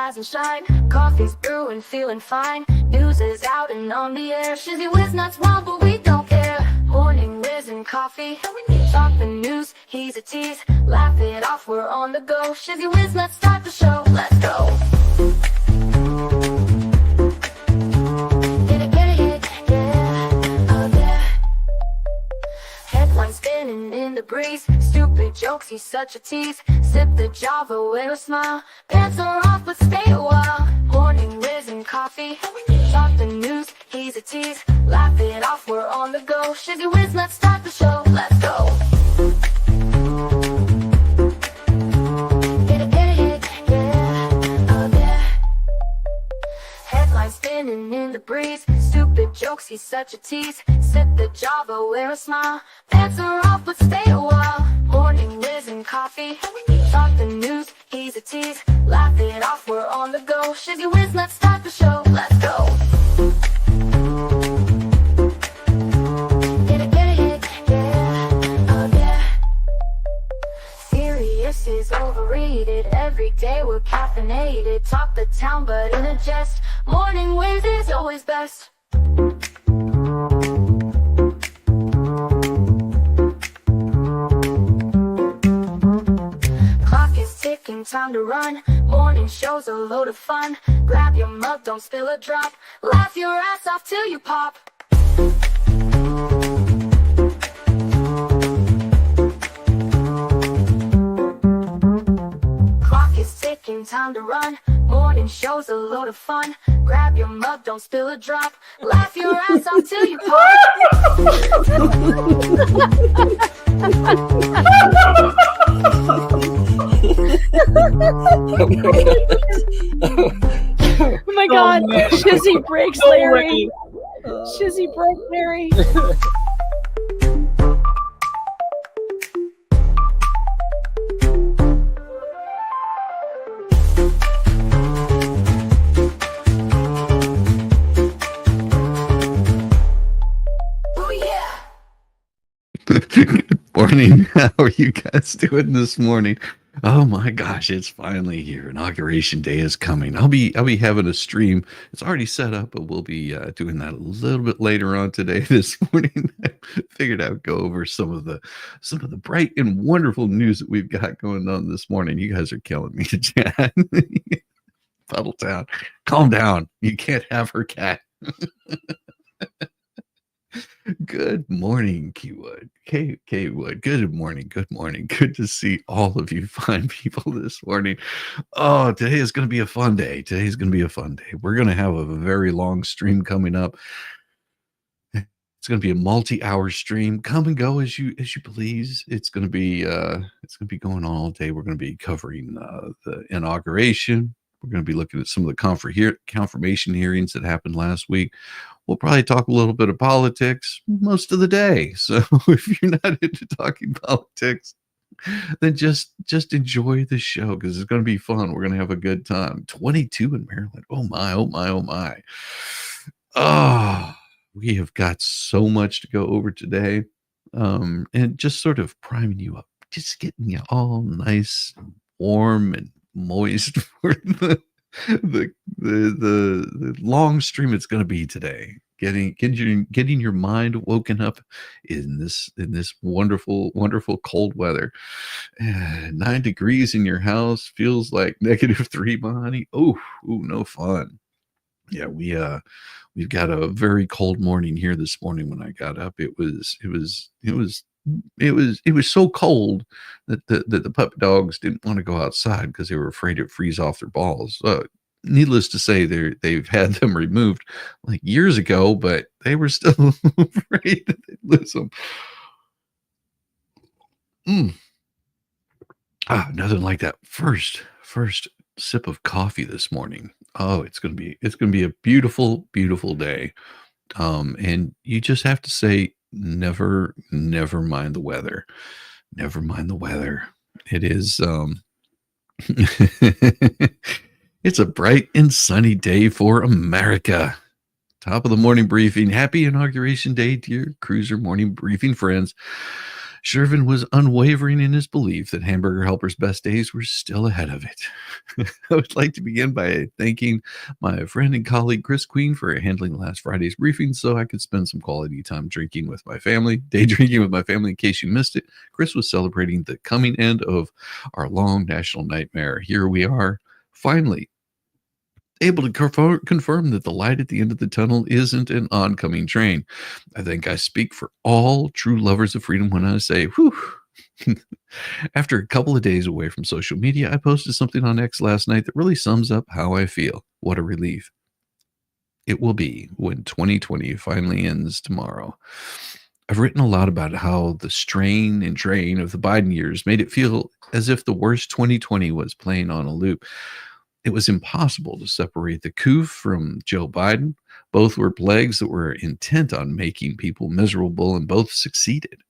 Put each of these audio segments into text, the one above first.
rise and shine. Coffee's brewing, feeling fine. News is out and on the air. Shizzy whiz nuts wild, but we don't care. Morning whiz and coffee. Talk the news, he's a tease. Laugh it off, we're on the go. Shizzy whiz nuts, start the show. Let's go. Spinning in the breeze, stupid jokes, he's such a tease. Sip the Java, wear a smile. Pants are off, but stay a while. Morning whiz and coffee. Talk the news, he's a tease. Laugh it off, we're on the go. Shizzy whiz, let's start the show. Let's go. Hit it, yeah, oh yeah. Headlines spinning in the breeze, stupid jokes, he's such a tease. Sip the Java, wear a smile. Pants are off, but stay a while. Morning whiz and coffee. Talk the news, he's a tease. Laugh it off, we're on the go. Shizzy whiz, let's start the show. Let's go. Hit it, yeah, oh yeah. Serious is overrated. Every day we're caffeinated. Talk the town, but in a jest. Morning whiz is always best. Time to run. Morning show's a load of fun. Grab your mug, don't spill a drop. Laugh your ass off till you pop. Clock is ticking, time to run. Morning show's a load of fun. Grab your mug, don't spill a drop. Laugh your ass off till you pop. Oh my god, Shizzy breaks Larry. Shizzy broke Larry. Oh yeah. Good morning. How are you guys doing this morning? Oh my gosh, it's finally here. Inauguration day is coming. I'll be having a stream. It's already set up, but we'll be doing that a little bit later on today. This morning, I figured I would go over some of the bright and wonderful news that we've got going on this morning. You guys are killing me, Jan. Puddle Town, calm down. You can't have her cat. Good morning, Keywood. Keywood. Good morning. Good morning. Good to see all of you fine people this morning. Oh, today is going to be a fun day. Today's going to be a fun day. We're going to have a very long stream coming up. It's going to be a multi-hour stream. Come and go as you please. It's going to be going on all day. We're going to be covering the inauguration. We're going to be looking at some of the confirmation hearings that happened last week. We'll probably talk a little bit of politics most of the day. So if you're not into talking politics, then just enjoy the show because it's going to be fun. We're going to have a good time. 22 in Maryland. Oh my, oh my, oh my. Oh, we have got so much to go over today. And just sort of priming you up, just getting you all nice and warm and moist for the long stream it's going to be today. Getting your mind woken up in this wonderful cold weather. 9 degrees in your house feels like -3, Monty. Oh, no fun. Yeah, we've got a very cold morning here this morning. When I got up, it was so cold that the puppy dogs didn't want to go outside because they were afraid it'd freeze off their balls. Needless to say, they've had them removed like years ago, but they were still afraid that they'd lose them. Nothing like that first sip of coffee this morning. Oh, it's gonna be a beautiful day. And you just have to say, never mind the weather. Never mind the weather. It is it's a bright and sunny day for America. Top of the morning briefing. Happy Inauguration Day, dear Cruiser Morning Briefing friends. Shervin was unwavering in his belief that Hamburger Helper's best days were still ahead of it. I would like to begin by thanking my friend and colleague Chris Queen for handling last Friday's briefing so I could spend some quality time drinking with my family. Day drinking with my family, in case you missed it. Chris was celebrating the coming end of our long national nightmare. Here we are, finally able to confirm that the light at the end of the tunnel isn't an oncoming train. I think I speak for all true lovers of freedom when I say, whew. After a couple of days away from social media, I posted something on X last night that really sums up how I feel. What a relief it will be when 2020 finally ends tomorrow. I've written a lot about how the strain and drain of the Biden years made it feel as if the worst 2020 was playing on a loop. It was impossible to separate the coup from Joe Biden. Both were plagues that were intent on making people miserable, and both succeeded.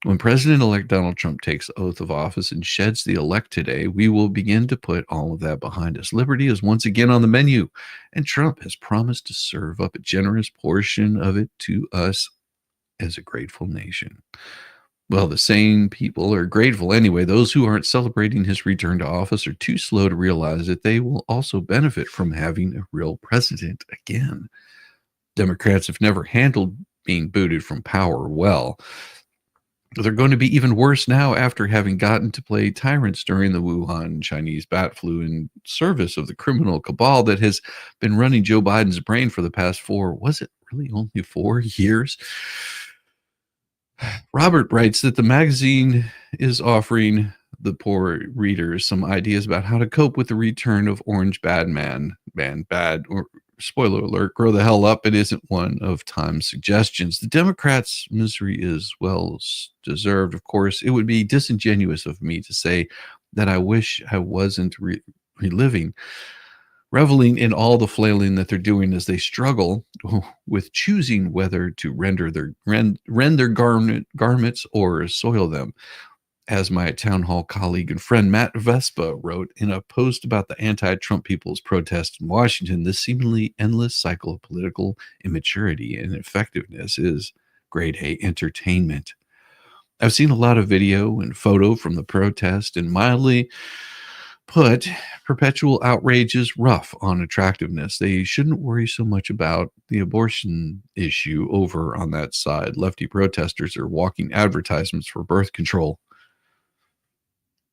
When President-elect Donald Trump takes oath of office and sheds the elect today, we will begin to put all of that behind us. Liberty is once again on the menu, and Trump has promised to serve up a generous portion of it to us as a grateful nation. Well, the same people are grateful anyway. Those who aren't celebrating his return to office are too slow to realize that they will also benefit from having a real president again. Democrats have never handled being booted from power well. They're going to be even worse now after having gotten to play tyrants during the Wuhan Chinese bat flu in service of the criminal cabal that has been running Joe Biden's brain for the past was it really only 4 years? Robert writes that the magazine is offering the poor readers some ideas about how to cope with the return of Orange Bad Man, or spoiler alert, grow the hell up. It isn't one of Time's suggestions. The Democrats' misery is well deserved, of course. It would be disingenuous of me to say that I wish I wasn't reveling in all the flailing that they're doing as they struggle with choosing whether to rend their garments or soil them. As my town hall colleague and friend Matt Vespa wrote in a post about the anti-Trump people's protest in Washington, this seemingly endless cycle of political immaturity and ineffectiveness is grade A entertainment. I've seen a lot of video and photo from the protest, and mildly put, perpetual outrage is rough on attractiveness. They shouldn't worry so much about the abortion issue over on that side. Lefty protesters are walking advertisements for birth control.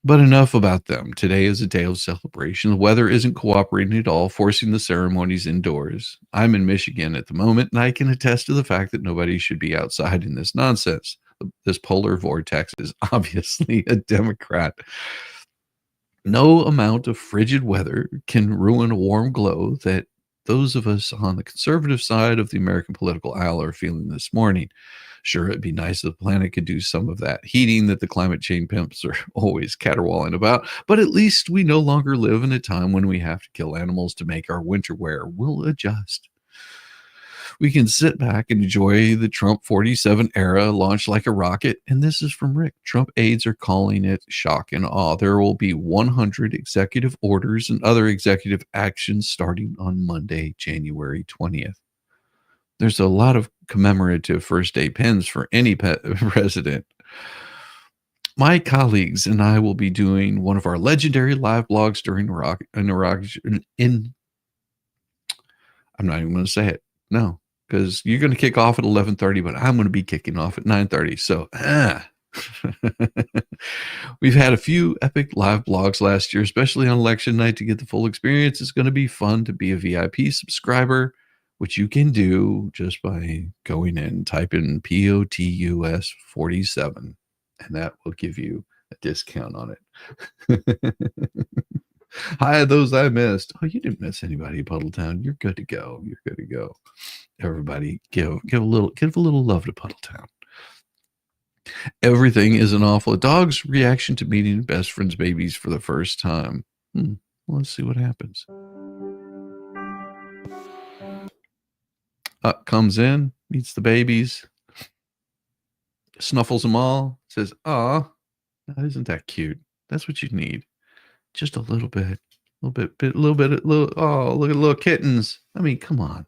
But enough about them. Today is a day of celebration. The weather isn't cooperating at all, forcing the ceremonies indoors. I'm in Michigan at the moment, and I can attest to the fact that nobody should be outside in this nonsense. This polar vortex is obviously a Democrat. No amount of frigid weather can ruin a warm glow that those of us on the conservative side of the American political aisle are feeling this morning. Sure, it'd be nice if the planet could do some of that heating that the climate change pimps are always caterwauling about, but at least we no longer live in a time when we have to kill animals to make our winter wear. We'll adjust. We can sit back and enjoy the Trump 47 era launch like a rocket. And this is from Rick. Trump aides are calling it shock and awe. There will be 100 executive orders and other executive actions starting on Monday, January 20th. There's a lot of commemorative first day pens for any president. My colleagues and I will be doing one of our legendary live blogs during inauguration. I'm not even going to say it. No, because you're going to kick off at 11:30, but I'm going to be kicking off at 9:30. So, we've had a few epic live blogs last year, especially on election night, to get the full experience. It's going to be fun to be a VIP subscriber, which you can do just by going in and type in POTUS 47, and that will give you a discount on it. Hi, those I missed. Oh, you didn't miss anybody, Puddletown. You're good to go. You're good to go. Everybody, give a little love to Puddletown. Everything is an awful. A dog's reaction to meeting best friend's babies for the first time. Well, let's see what happens. Comes in, meets the babies, snuffles them all, says, "Aw, isn't that cute? That's what you need. Just a little bit. Oh, look at little kittens. I mean, come on.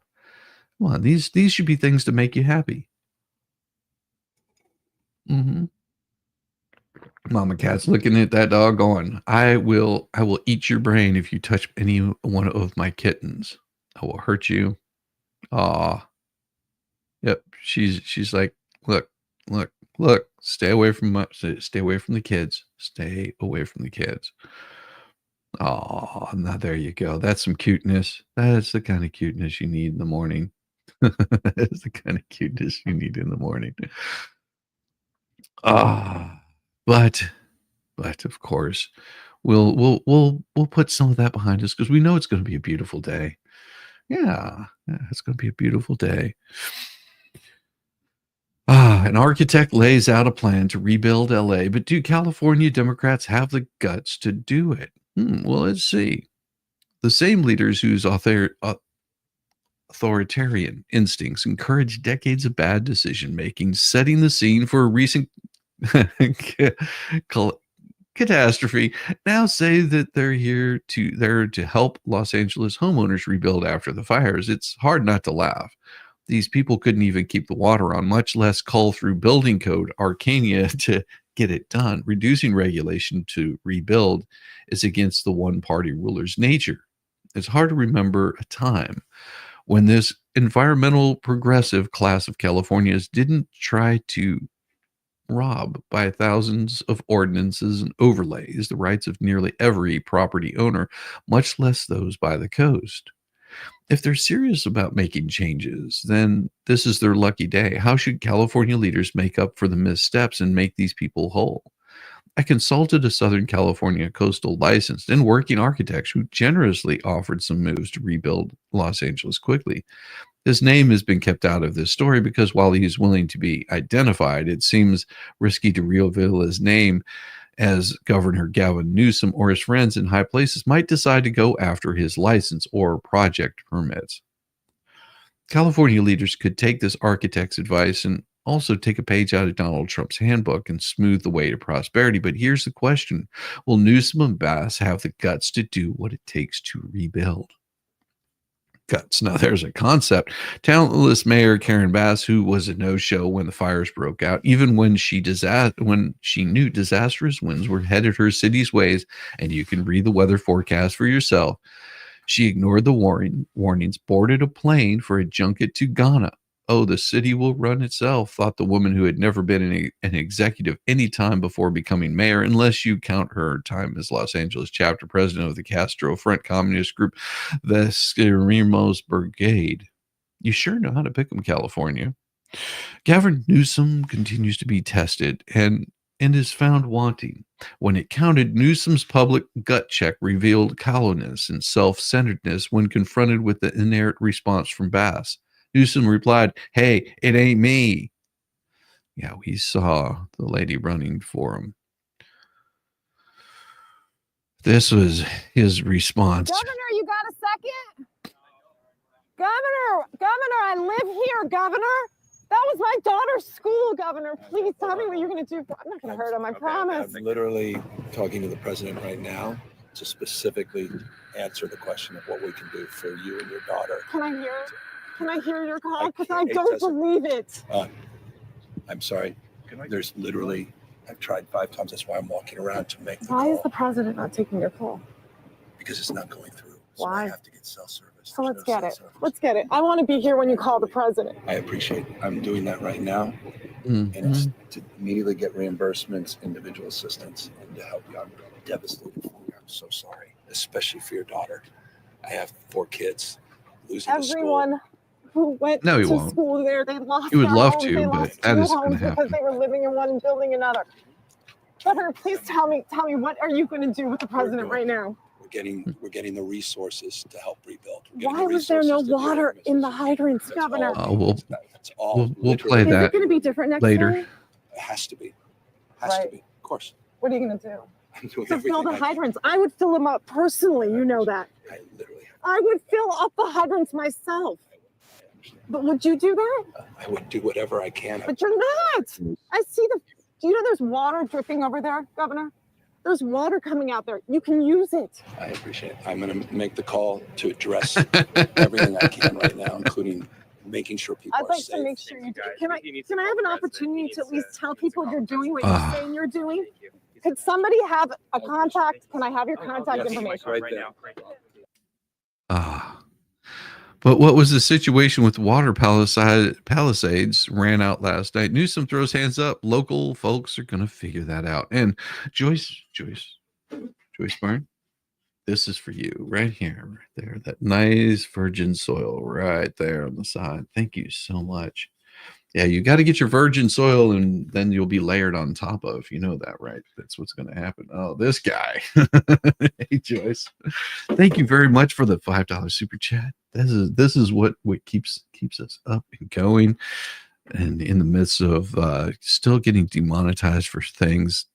These should be things to make you happy." Mama cat's looking at that dog going, I will eat your brain if you touch any one of my kittens. I will hurt you. Aw. Yep. She's like, look, look, stay away from the kids. Stay away from the kids. Oh, now there you go. That's some cuteness. That's the kind of cuteness you need in the morning. That's the kind of cuteness you need in the morning. Ah, but of course, we'll put some of that behind us because we know it's going to be a beautiful day. Yeah, it's going to be a beautiful day. An architect lays out a plan to rebuild LA, but do California Democrats have the guts to do it? Well, let's see. The same leaders whose authoritarian instincts encourage decades of bad decision making, setting the scene for a recent catastrophe, now say that they're to help Los Angeles homeowners rebuild after the fires. It's hard not to laugh. These people couldn't even keep the water on, much less cull through building code arcana to get it done. Reducing regulation to rebuild is against the one-party ruler's nature. It's hard to remember a time when this environmental progressive class of Californians didn't try to rob by thousands of ordinances and overlays the rights of nearly every property owner, much less those by the coast. If they're serious about making changes, then this is their lucky day. How should California leaders make up for the missteps and make these people whole? I consulted a Southern California coastal licensed and working architect who generously offered some moves to rebuild Los Angeles quickly. His name has been kept out of this story because while he is willing to be identified, it seems risky to reveal his name, as Governor Gavin Newsom or his friends in high places might decide to go after his license or project permits. California leaders could take this architect's advice and also take a page out of Donald Trump's handbook and smooth the way to prosperity. But here's the question. Will Newsom and Bass have the guts to do what it takes to rebuild? Guts. Now, there's a concept. Talentless Mayor Karen Bass, who was a no-show when the fires broke out, even when she knew disastrous winds were headed her city's ways, and you can read the weather forecast for yourself, she ignored the warnings, boarded a plane for a junket to Ghana. Oh, the city will run itself, thought the woman who had never been an executive any time before becoming mayor, unless you count her time as Los Angeles chapter president of the Castro Front Communist Group, the Esquimos Brigade. You sure know how to pick them, California. Gavin Newsom continues to be tested and is found wanting. When it counted, Newsom's public gut check revealed callousness and self-centeredness when confronted with the inerrant response from Bass. Newsom replied, "Hey, it ain't me." Yeah, we saw the lady running for him. This was his response. Governor, you got a second? Governor, I live here, Governor. That was my daughter's school, Governor. Please tell me what you're going to do. I'm not going to hurt him, I promise. I'm literally talking to the president right now to specifically answer the question of what we can do for you and your daughter. Can I hear your call? Because I don't believe it. I'm sorry. There's literally, I've tried 5 times. That's why I'm walking around to make the Why call. is the president not taking your call? Because it's not going through. So Why? I have to get cell service. So let's get it. Let's get it. I want to be here when you call the president. I appreciate it. I'm doing that right now. Mm-hmm. And it's to immediately get reimbursements, individual assistance, and to help you. I'm devastated for you. I'm so sorry, especially for your daughter. I have 4 kids. Losing Everyone who went No, he to won't. school there, they lost He would their love homes. to, They but lost that 2 isn't gonna homes because happen. they were living in one and building another. Governor, please tell me, what are you going to do with the president right now? We're getting the resources to help rebuild. Why was there no water in the hydrants, Governor? We'll play Is that it going to be different next later. time? It has to be. Right. To be. Of course. What are you going to do? I'm doing To fill everything the I can. hydrants. I would fill them up personally. You know that. I literally have. I would fill up the hydrants myself. I understand. But would you do that? I would do whatever I can. But you're not. I see do you know there's water dripping over there, Governor? There's water coming out there. You can use it. I appreciate it. I'm going to make the call to address everything I can right now, including making sure people I'd are like safe. to make sure you do. Can I have an opportunity to at least tell people you're doing what you're saying you're doing? Could somebody have a contact? Can I have your contact information? Right there. Ah. But what was the situation with water palisades ran out last night? Newsom throws hands up. Local folks are going to figure that out. And Joyce Byrne, this is for you right here, right there. That nice virgin soil right there on the side. Thank you so much. Yeah, you got to get your virgin soil and then you'll be layered on top of. You know that, right? That's what's going to happen. Oh, this guy. Hey, Joyce. Thank you very much for the $5 super chat. This is what keeps us up and going. And in the midst of still getting demonetized for things,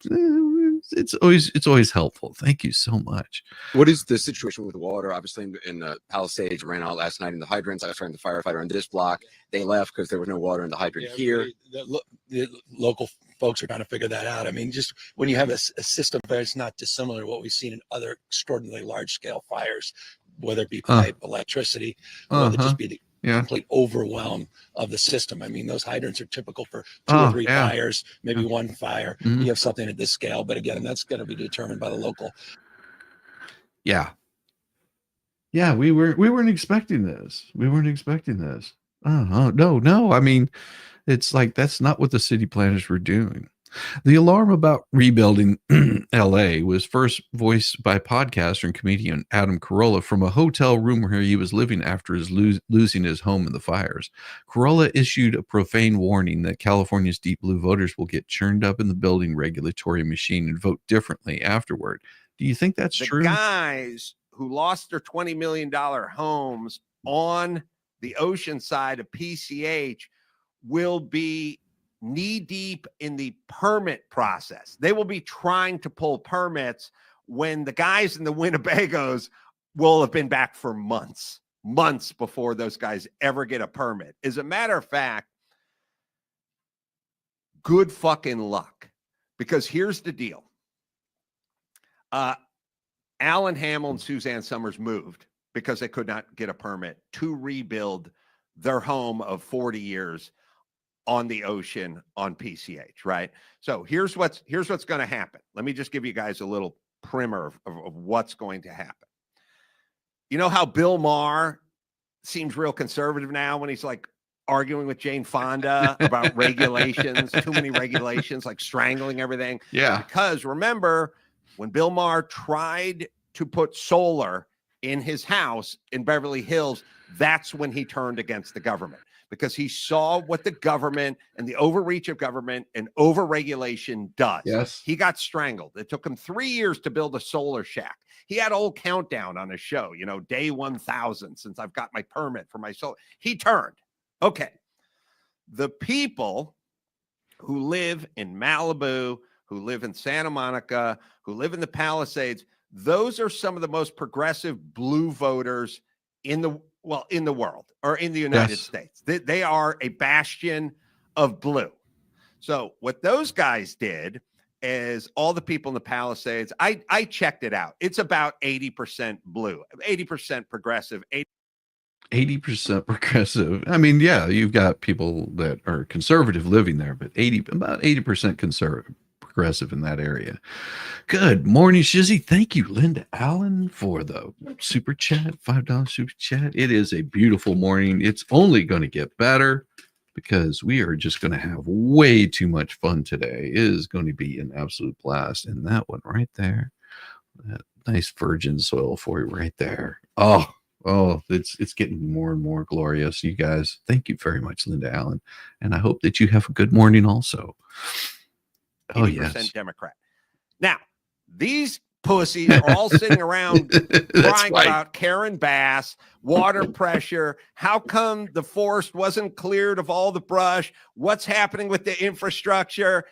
it's always helpful. Thank you so much. What is the situation with water? Obviously, in the Palisades ran out last night in the hydrants. I was trying to firefighter on this block. They left because there was no water in the hydrant here. The local folks are trying to figure that out. I mean, just when you have a system that's not dissimilar to what we've seen in other extraordinarily large-scale fires, whether it be pipe, electricity, or whether it just be the complete overwhelm of the system. I mean, those hydrants are typical for two or three fires, maybe one fire. You have something at this scale, but again, that's going to be determined by the local. Yeah, we weren't expecting this. No. I mean, it's like that's not what the city planners were doing. The alarm about rebuilding LA was first voiced by podcaster and comedian Adam Carolla from a hotel room where he was living after his losing his home in the fires. Carolla issued a profane warning that California's deep blue voters will get churned up in the building regulatory machine and vote differently afterward. Do you think that's true? The guys who lost their $20 million homes on the ocean side of PCH will be knee deep in the permit process. They will be trying to pull permits when the guys in the Winnebagos will have been back for months before those guys ever get a permit. As a matter of fact, good fucking luck, because here's the deal. Alan Hamill and Suzanne Summers moved because they could not get a permit to rebuild their home of 40 years on the ocean on PCH, right? So here's what's going to happen. Let me just give you guys a little primer of what's going to happen. You know how Bill Maher seems real conservative now when he's like arguing with Jane Fonda about regulations, too many regulations, like strangling everything? Yeah. Because remember, when Bill Maher tried to put solar in his house in Beverly Hills, that's when he turned against the government, because he saw what the government and the overreach of government and overregulation does. Yes. He got strangled. It took him 3 years to build a solar shack. He had a whole countdown on his show, day 1,000 since I've got my permit for my solar. He turned. Okay. The people who live in Malibu, who live in Santa Monica, who live in the Palisades, those are some of the most progressive blue voters in the world, or in the United States. They are a bastion of blue. So what those guys did is, all the people in the Palisades, I checked it out. It's about 80% blue, 80% progressive, 80% progressive. I mean, yeah, you've got people that are conservative living there, but about 80% progressive in that area. Good morning, Shizzy. Thank you, Linda Allen, for the super chat, $5 super chat. It is a beautiful morning. It's only going to get better because we are just going to have way too much fun today. It is going to be an absolute blast. And that one right there, that nice virgin soil for you right there. Oh, it's getting more and more glorious. You guys, thank you very much, Linda Allen. And I hope that you have a good morning also. 80% yes. Democrat. Now, these pussies are all sitting around crying about Karen Bass, water pressure. How come the forest wasn't cleared of all the brush? What's happening with the infrastructure?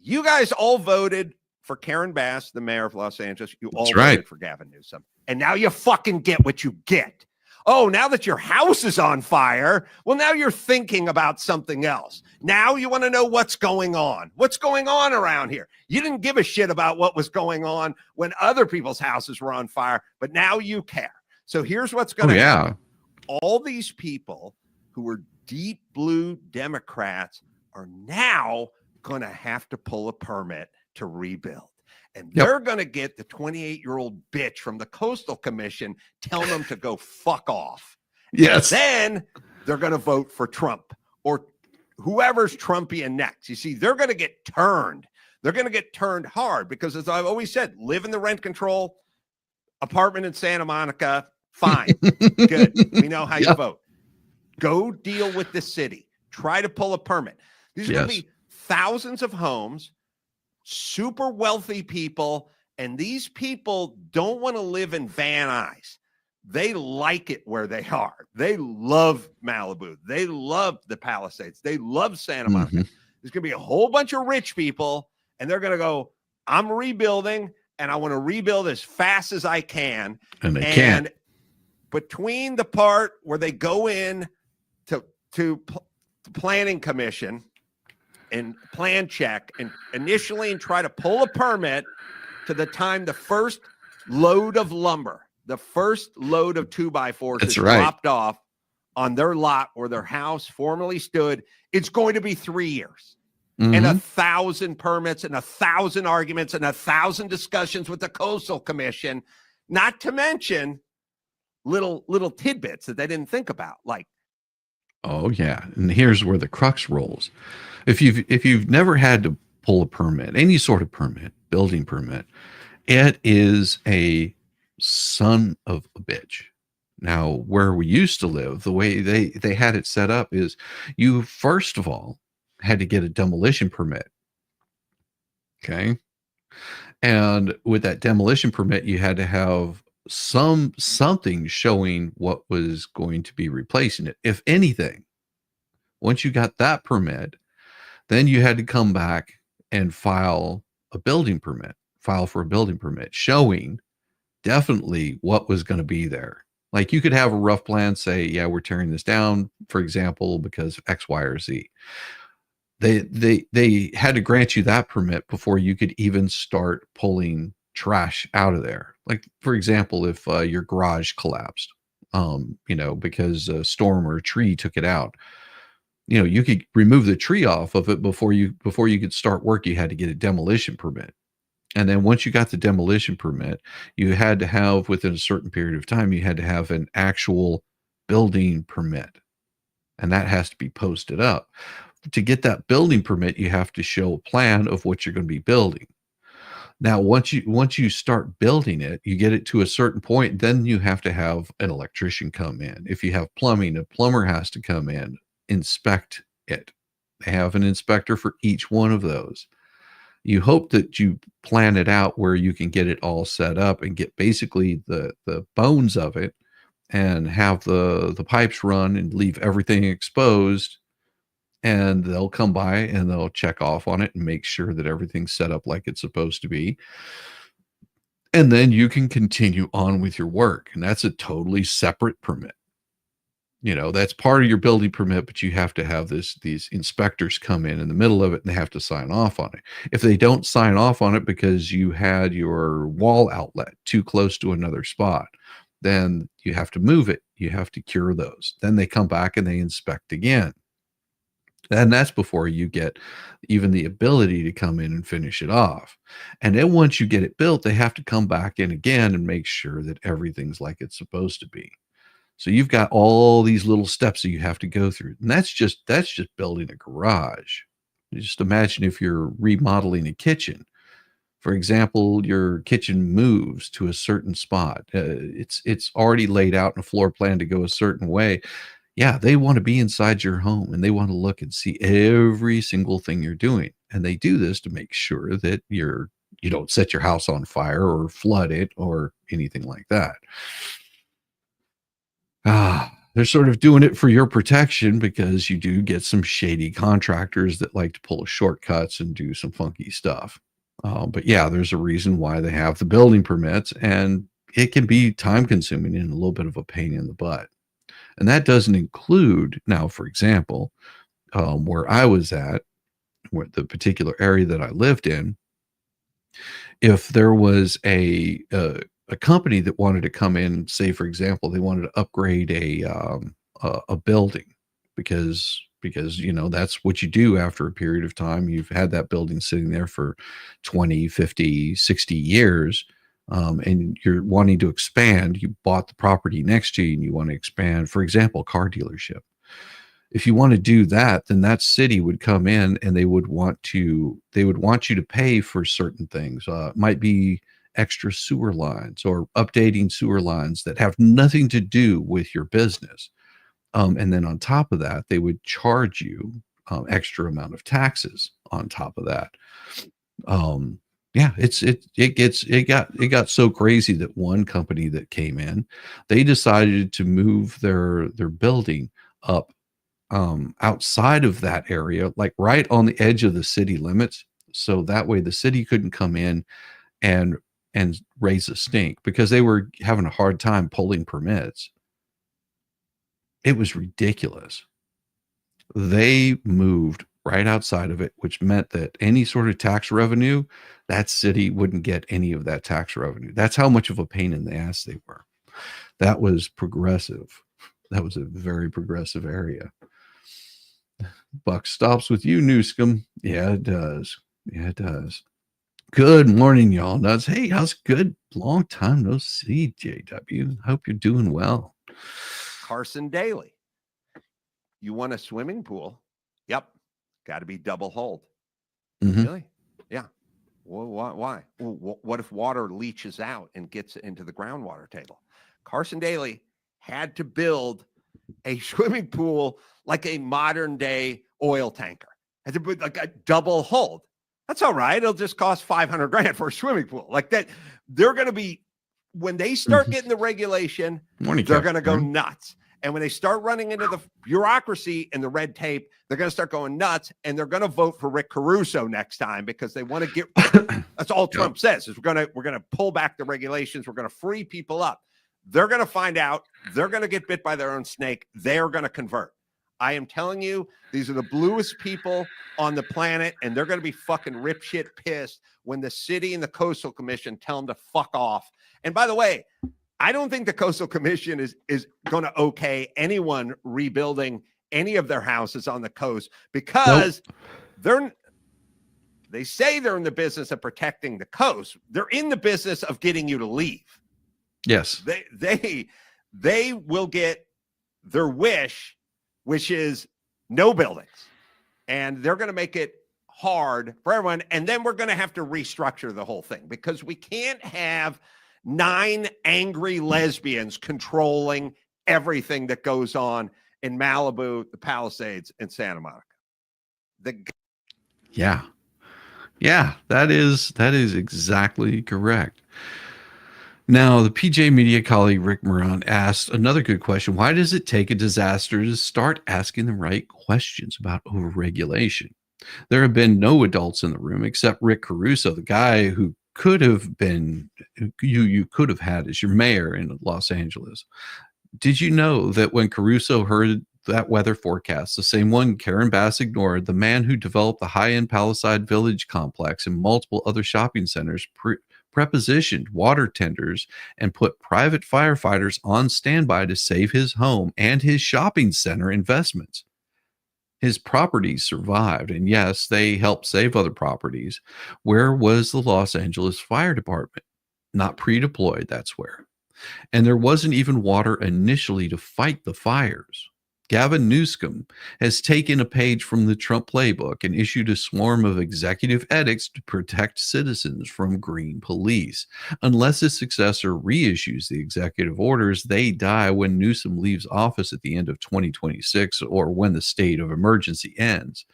You guys all voted for Karen Bass, the mayor of Los Angeles. You all voted for Gavin Newsom. And now you fucking get what you get. Oh, now that your house is on fire, well, now you're thinking about something else. Now you want to know what's going on. What's going on around here? You didn't give a shit about what was going on when other people's houses were on fire, but now you care. So here's what's going to happen. All these people who were deep blue Democrats are now going to have to pull a permit to rebuild. And Yep. they're going to get the 28-year-old bitch from the Coastal Commission telling them to go fuck off. Yes. Then they're going to vote for Trump or whoever's Trumpian next. You see, they're going to get turned. They're going to get turned hard because, as I've always said, live in the rent control apartment in Santa Monica. Fine. Good. We know how you vote. Go deal with the city. Try to pull a permit. These are going to be thousands of homes, super wealthy people, and these people don't want to live in Van Nuys. They like it where they are. They love Malibu. They love the Palisades. They love Santa Monica. There's going to be a whole bunch of rich people, and they're going to go, I'm rebuilding, and I want to rebuild as fast as I can. And they can't. Between the part where they go in to planning commission and plan check and initially and try to pull a permit to the time the first load of lumber, the first load of 2x4s is dropped off on their lot where their house formerly stood, it's going to be 3 years. And 1,000 permits and 1,000 arguments and 1,000 discussions with the Coastal Commission, not to mention little tidbits that they didn't think about, like, oh yeah, and here's where the crux rolls. If you've never had to pull a permit, any sort of permit, building permit, it is a son of a bitch. Now, where we used to live, the way they had it set up is you first of all had to get a demolition permit. Okay. And with that demolition permit, you had to have something showing what was going to be replacing it. If anything, once you got that permit, then you had to come back and file for a building permit showing definitely what was going to be there. Like you could have a rough plan, say, yeah, we're tearing this down, for example, because of X, Y, or Z. They had to grant you that permit before you could even start pulling trash out of there. Like, for example, if your garage collapsed, because a storm or a tree took it out, you could remove the tree off of it before you could start work. You had to get a demolition permit. And then once you got the demolition permit, you had to have, within a certain period of time, you had to have an actual building permit. And that has to be posted up. To get that building permit, you have to show a plan of what you're going to be building. Now, once you start building it, you get it to a certain point, then you have to have an electrician come in. If you have plumbing, a plumber has to come in, inspect it. They have an inspector for each one of those. You hope that you plan it out where you can get it all set up and get basically the bones of it and have the pipes run and leave everything exposed. And they'll come by and they'll check off on it and make sure that everything's set up like it's supposed to be. And then you can continue on with your work. And that's a totally separate permit. That's part of your building permit, but you have to have these inspectors come in the middle of it and they have to sign off on it. If they don't sign off on it because you had your wall outlet too close to another spot, then you have to move it. You have to cure those. Then they come back and they inspect again. And that's before you get even the ability to come in and finish it off. And then once you get it built, they have to come back in again and make sure that everything's like it's supposed to be. So you've got all these little steps that you have to go through. And that's just building a garage. You just imagine if you're remodeling a kitchen. For example, your kitchen moves to a certain spot. It's already laid out in a floor plan to go a certain way. Yeah, they want to be inside your home and they want to look and see every single thing you're doing. And they do this to make sure that you don't set your house on fire or flood it or anything like that. They're sort of doing it for your protection because you do get some shady contractors that like to pull shortcuts and do some funky stuff. But yeah, there's a reason why they have the building permits, and it can be time consuming and a little bit of a pain in the butt. And that doesn't include, now, for example, where I was at, where the particular area that I lived in, if there was a company that wanted to come in, say, for example, they wanted to upgrade a building because because, you know, that's what you do after a period of time. You've had that building sitting there for 20, 50, 60 years. And you're wanting to expand. You bought the property next to you and you want to expand, for example, car dealership. If you want to do that, then that city would come in and they would want you to pay for certain things. It might be extra sewer lines or updating sewer lines that have nothing to do with your business. And then on top of that, they would charge you extra amount of taxes on top of that. Yeah, it got so crazy that one company that came in, they decided to move their building up outside of that area, like right on the edge of the city limits, so that way the city couldn't come in and raise a stink, because they were having a hard time pulling permits. It was ridiculous. They moved right outside of it, which meant that any sort of tax revenue, that city wouldn't get any of that tax revenue. That's how much of a pain in the ass they were. That was progressive. That was a very progressive area. Buck stops with you, Newscomb. Yeah, it does. Yeah, it does. Good morning, y'all. Nuts. Hey, how's good? Long time no see, JW. Hope you're doing well. Carson Daly. You want a swimming pool? Yep. Got to be double hulled. Mm-hmm. Really? Yeah. Well, why? Well, what if water leaches out and gets into the groundwater table? Carson Daly had to build a swimming pool like a modern day oil tanker. Had to put like a double hulled. That's all right. It'll just cost $500,000 for a swimming pool. Like that, they're going to be, when they start getting the regulation, they're going to go nuts. And when they start running into the bureaucracy and the red tape, they're going to start going nuts, and they're going to vote for Rick Caruso next time, because they want to get. That's all Trump says, is we're going to pull back the regulations. We're going to free people up. They're going to find out. They're going to get bit by their own snake. They're going to convert. I am telling you, these are the bluest people on the planet, and they're going to be fucking ripshit pissed when the city and the Coastal Commission tell them to fuck off. And by the way, I don't think the Coastal Commission is going to okay anyone rebuilding any of their houses on the coast, because they say they're in the business of protecting the coast. They're in the business of getting you to leave. Yes. They will get their wish, which is no buildings. And they're going to make it hard for everyone. And then we're going to have to restructure the whole thing, because we can't have 9 angry lesbians controlling everything that goes on in Malibu, the Palisades, and Santa Monica. Yeah, that is exactly correct. Now, the PJ Media colleague Rick Moran asked another good question. Why does it take a disaster to start asking the right questions about overregulation? There have been no adults in the room except Rick Caruso, the guy who could have been, you could have had as your mayor in Los Angeles. Did you know that when Caruso heard that weather forecast, the same one Karen Bass ignored, the man who developed the high-end Palisade Village complex and multiple other shopping centers prepositioned water tenders and put private firefighters on standby to save his home and his shopping center investments? His properties survived, and yes, they helped save other properties. Where was the Los Angeles Fire Department? Not pre-deployed, that's where. And there wasn't even water initially to fight the fires. Gavin Newsom has taken a page from the Trump playbook and issued a swarm of executive edicts to protect citizens from green police. Unless his successor reissues the executive orders, they die when Newsom leaves office at the end of 2026 or when the state of emergency ends.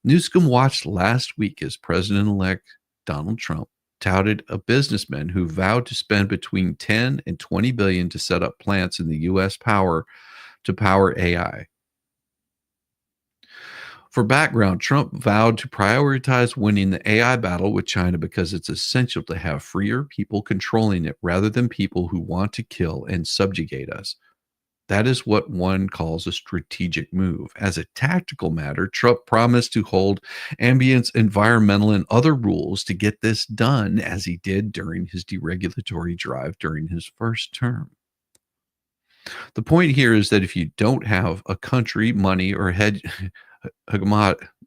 Newsom watched last week as President-elect Donald Trump touted a businessman who vowed to spend between 10 and 20 billion to set up plants in the U.S. to power AI. For background, Trump vowed to prioritize winning the AI battle with China because it's essential to have freer people controlling it rather than people who want to kill and subjugate us. That is what one calls a strategic move. As a tactical matter, Trump promised to hold ambience, environmental, and other rules to get this done, as he did during his deregulatory drive during his first term. The point here is that if you don't have a country, money, or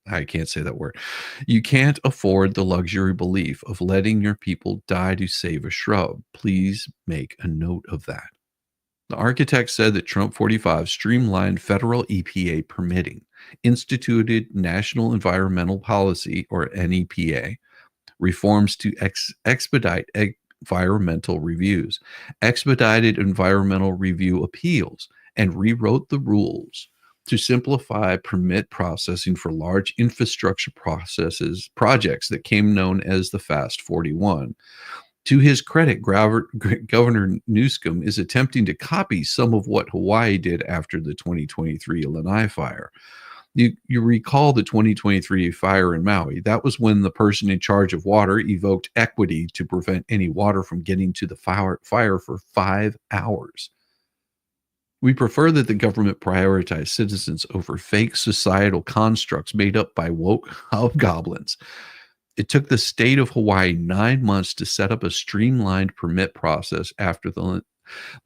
I can't say that word. You can't afford the luxury belief of letting your people die to save a shrub. Please make a note of that. The architect said that Trump 45 streamlined federal EPA permitting, instituted National Environmental Policy, or NEPA, reforms to expedite environmental reviews, expedited environmental review appeals, and rewrote the rules to simplify permit processing for large infrastructure projects that came known as the Fast 41. To his credit, Governor Newsom is attempting to copy some of what Hawaii did after the 2023 Lanai fire. You recall the 2023 fire in Maui. That was when the person in charge of water evoked equity to prevent any water from getting to the fire for 5 hours. We prefer that the government prioritize citizens over fake societal constructs made up by woke hobgoblins. It took the state of Hawaii 9 months to set up a streamlined permit process after the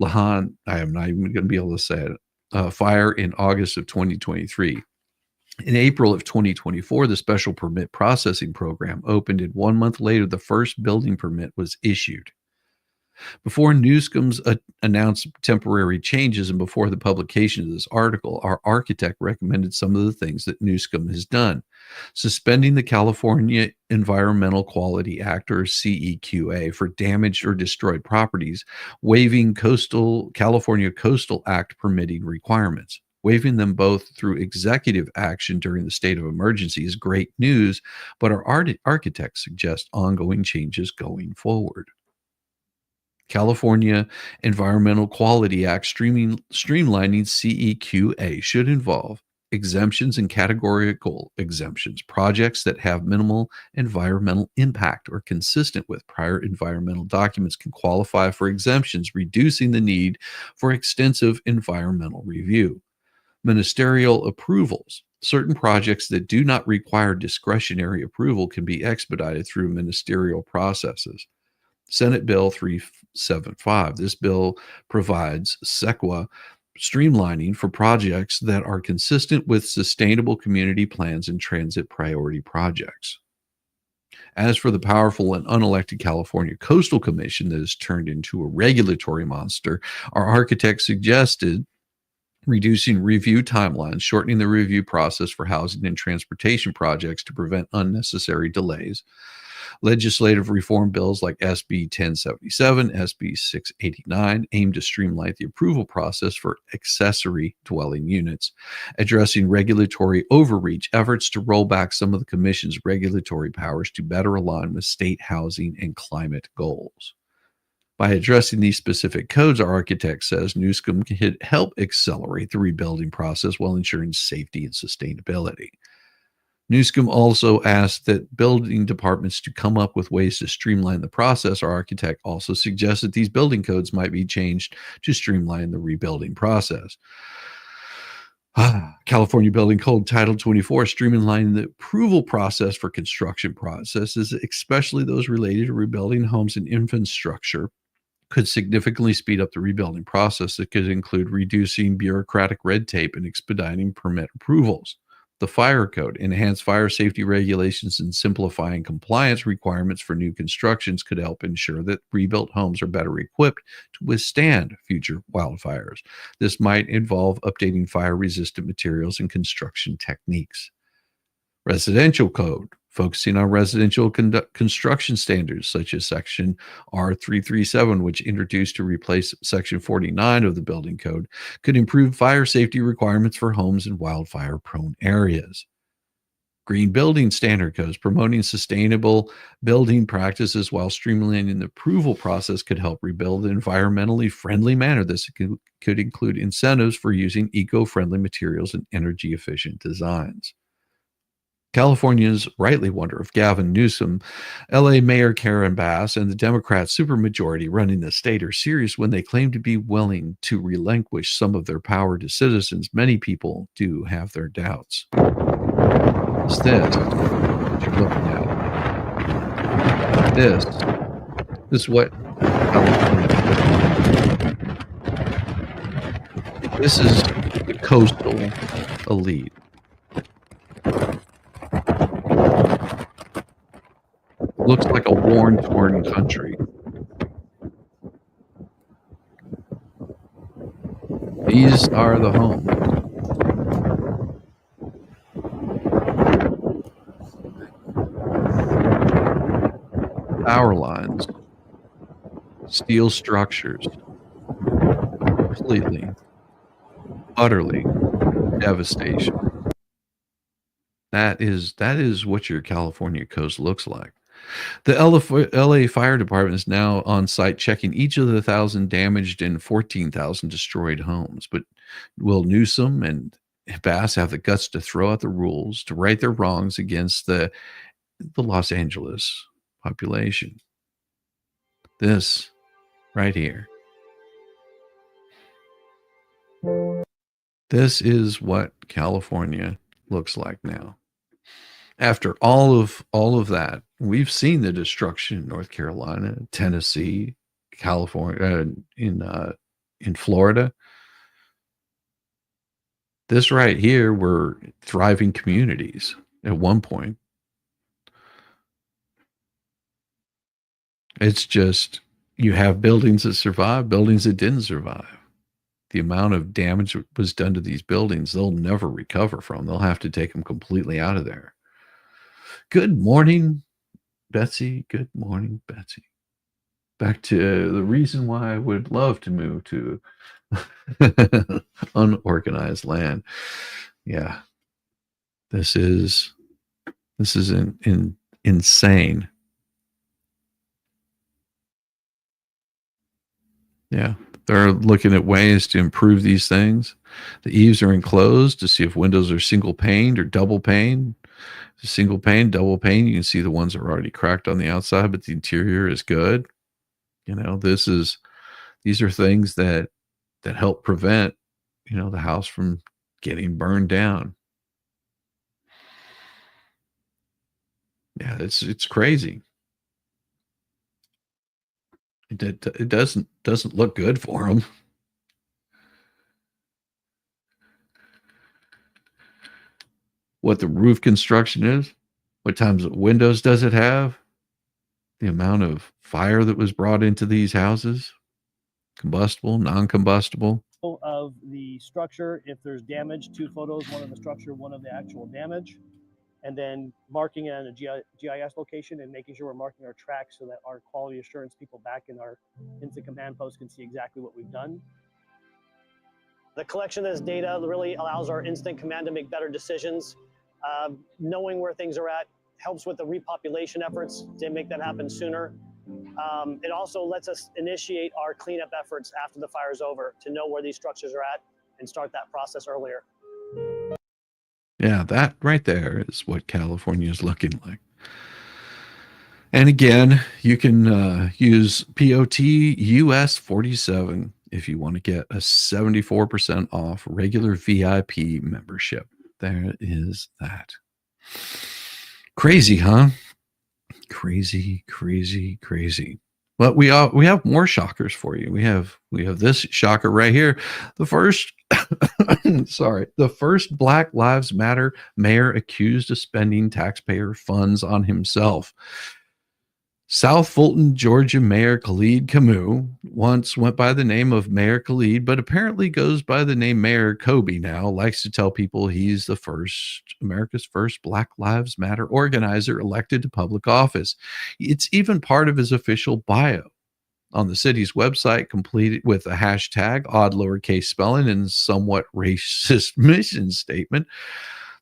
Lahan, I am not even going to be able to say it, fire in August of 2023. In April of 2024, the special permit processing program opened, and 1 month later, the first building permit was issued. Before Newsom's announced temporary changes and before the publication of this article, our architect recommended some of the things that Newsom has done. Suspending the California Environmental Quality Act, or CEQA, for damaged or destroyed properties, waiving California Coastal Act permitting requirements. Waiving them both through executive action during the state of emergency is great news, but our architects suggest ongoing changes going forward. California Environmental Quality Act streamlining CEQA should involve exemptions and categorical exemptions. Projects that have minimal environmental impact or consistent with prior environmental documents can qualify for exemptions, reducing the need for extensive environmental review. Ministerial approvals. Certain projects that do not require discretionary approval can be expedited through ministerial processes. Senate Bill 375. This bill provides SEQA streamlining for projects that are consistent with sustainable community plans and transit priority projects. As for the powerful and unelected California Coastal Commission that has turned into a regulatory monster, our architect suggested reducing review timelines, shortening the review process for housing and transportation projects to prevent unnecessary delays. Legislative reform bills like SB 1077, SB 689 aim to streamline the approval process for accessory dwelling units, addressing regulatory overreach efforts to roll back some of the Commission's regulatory powers to better align with state housing and climate goals. By addressing these specific codes, our architect says Newsom can help accelerate the rebuilding process while ensuring safety and sustainability. Newsom also asked that building departments to come up with ways to streamline the process. Our architect also suggests that these building codes might be changed to streamline the rebuilding process. California Building Code Title 24, streamlining the approval process for construction processes, especially those related to rebuilding homes and infrastructure, could significantly speed up the rebuilding process. It could include reducing bureaucratic red tape and expediting permit approvals. The Fire Code, enhanced fire safety regulations and simplifying compliance requirements for new constructions could help ensure that rebuilt homes are better equipped to withstand future wildfires. This might involve updating fire-resistant materials and construction techniques. Residential Code, focusing on residential construction standards such as Section R337, which introduced to replace Section 49 of the Building Code, could improve fire safety requirements for homes in wildfire-prone areas. Green Building Standard Codes, promoting sustainable building practices while streamlining the approval process, could help rebuild in an environmentally friendly manner. This could include incentives for using eco-friendly materials and energy-efficient designs. Californians rightly wonder if Gavin Newsom, LA Mayor Karen Bass, and the Democrat supermajority running the state are serious when they claim to be willing to relinquish some of their power to citizens. Many people do have their doubts. It's this that you're looking at. This is what California This is the coastal elite. Looks like a worn-torn country. These are the homes. Power lines, steel structures, completely, utterly devastation. That is what your California coast looks like. The LA Fire Department is now on site checking each of the 1,000 damaged and 14,000 destroyed homes. But will Newsom and Bass have the guts to throw out the rules to right their wrongs against the Los Angeles population? This right here. This is what California looks like now. After all of that, we've seen the destruction in North Carolina, Tennessee, California, in Florida. This right here were thriving communities at one point. It's just you have buildings that survive, buildings that didn't survive. The amount of damage that was done to these buildings, they'll never recover from. They'll have to take them completely out of there. Good morning, Betsy. Good morning, Betsy. Back to the reason why I would love to move to unorganized land. Yeah. This is insane. Yeah. They're looking at ways to improve these things. The eaves are enclosed to see if windows are single paned or double paned. Single pane, double pane, you can see the ones that are already cracked on the outside, but the interior is good. You know, these are things that help prevent, the house from getting burned down. Yeah, it's crazy. It doesn't look good for them. What the roof construction is, what types of windows does it have, the amount of fire that was brought into these houses, combustible, non-combustible. Of the structure, if there's damage, 2 photos, one of the structure, one of the actual damage, and then marking it on a GIS location and making sure we're marking our tracks so that our quality assurance people back in our instant command post can see exactly what we've done. The collection of this data really allows our instant command to make better decisions. Knowing where things are at helps with the repopulation efforts to make that happen sooner. It also lets us initiate our cleanup efforts after the fire is over to know where these structures are at and start that process earlier. Yeah, that right there is what California is looking like. And again, you can use POT US 47 if you want to get a 74% off regular VIP membership. There is that. Crazy, huh? Crazy. But we have more shockers for you. We have this shocker right here. The first the first Black Lives Matter mayor accused of spending taxpayer funds on himself. South Fulton, Georgia Mayor Khalid Camus once went by the name of Mayor Khalid, but apparently goes by the name Mayor Kobe now, likes to tell people he's America's first Black Lives Matter organizer elected to public office. It's even part of his official bio on the city's website, completed with a hashtag, odd lowercase spelling, and somewhat racist mission statement.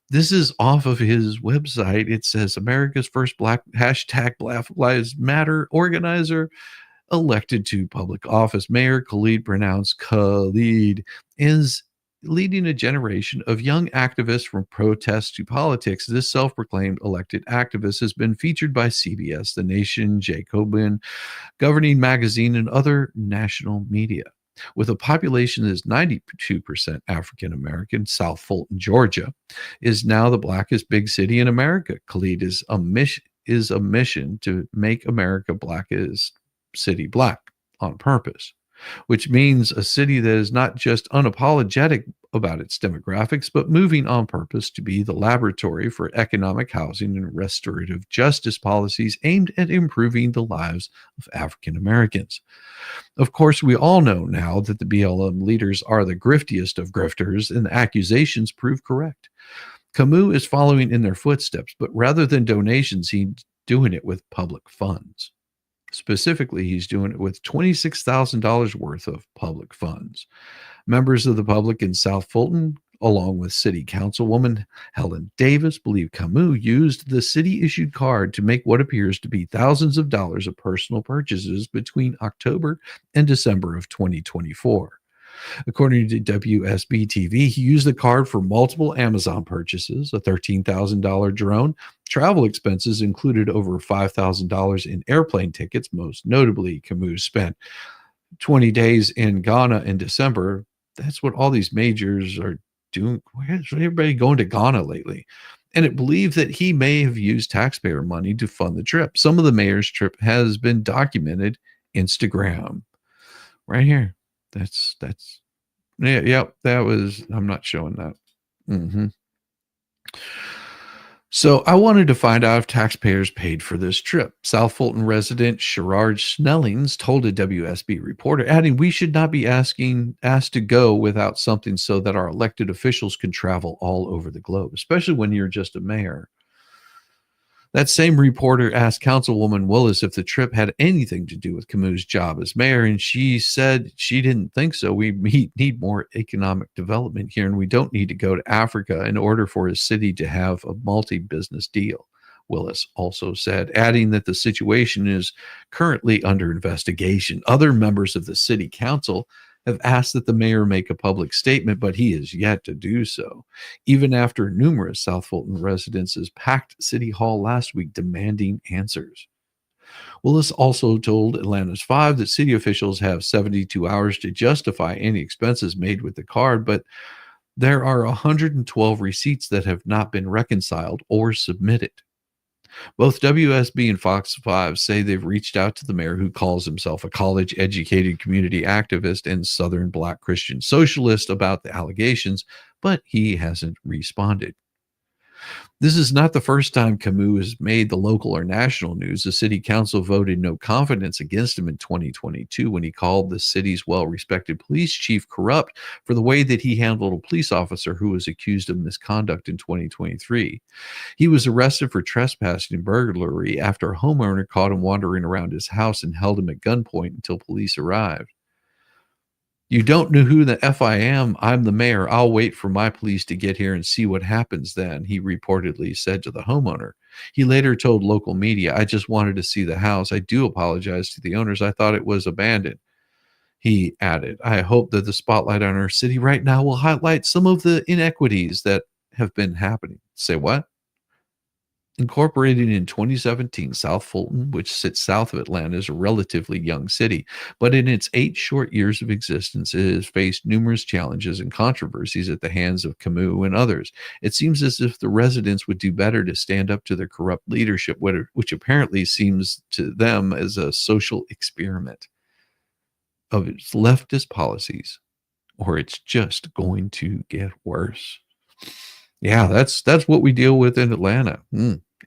This is off of his website. It says America's first Black Lives Matter organizer elected to public office. Mayor Khalid, pronounced Khalid, is leading a generation of young activists from protests to politics. This self-proclaimed elected activist has been featured by CBS, The Nation, Jacobin, Governing Magazine, and other national media. With a population that is 92% African American, South Fulton, Georgia, is now the blackest big city in America. Khalid is a mission to make America blackest city black on purpose. which means a city that is not just unapologetic about its demographics, but moving on purpose to be the laboratory for economic, housing, and restorative justice policies aimed at improving the lives of African Americans. Of course, we all know now that the BLM leaders are the griftiest of grifters, and the accusations prove correct. Camus is following in their footsteps, but rather than donations, he's doing it with public funds. Specifically, he's doing it with $26,000 worth of public funds. Members of the public in South Fulton, along with City Councilwoman Helen Davis, believe Camus used the city-issued card to make what appears to be thousands of dollars of personal purchases between October and December of 2024. According to WSB TV, he used the card for multiple Amazon purchases, a $13,000 drone. Travel expenses included over $5,000 in airplane tickets. Most notably, Camus spent 20 days in Ghana in December. That's what all these majors are doing. Where's everybody going to Ghana lately? And it believed that he may have used taxpayer money to fund the trip. Some of the mayor's trip has been documented. Instagram. Right here. That was, I'm not showing that. So I wanted to find out if taxpayers paid for this trip. South Fulton resident Sherrard Snellings told a WSB reporter, adding, "We should not be asked to go without something so that our elected officials can travel all over the globe, especially when you're just a mayor." That same reporter asked Councilwoman Willis if the trip had anything to do with Camus' job as mayor, and she said she didn't think so. We need more economic development here, and we don't need to go to Africa in order for his city to have a multi-business deal, Willis also said, adding that the situation is currently under investigation. Other members of the city council have asked that the mayor make a public statement, but he has yet to do so, even after numerous South Fulton residences packed City Hall last week demanding answers. Willis also told Atlanta's 5 that city officials have 72 hours to justify any expenses made with the card, but there are 112 receipts that have not been reconciled or submitted. Both WSB and Fox 5 say they've reached out to the mayor, who calls himself a college-educated community activist and Southern Black Christian socialist, about the allegations, but he hasn't responded. This is not the first time Camus has made the local or national news. The city council voted no confidence against him in 2022 when he called the city's well-respected police chief corrupt for the way that he handled a police officer who was accused of misconduct in 2023. He was arrested for trespassing and burglary after a homeowner caught him wandering around his house and held him at gunpoint until police arrived. "You don't know who the F I am. I'm the mayor. I'll wait for my police to get here and see what happens then," he reportedly said to the homeowner. He later told local media, "I just wanted to see the house. I do apologize to the owners. I thought it was abandoned." He added, "I hope that the spotlight on our city right now will highlight some of the inequities that have been happening." Say what? Incorporated in 2017, South Fulton, which sits south of Atlanta, is a relatively young city, but in its 8 short years of existence, it has faced numerous challenges and controversies at the hands of Camus and others. It seems as if the residents would do better to stand up to their corrupt leadership, which apparently seems to them as a social experiment of its leftist policies, or it's just going to get worse. Yeah, that's what we deal with in Atlanta.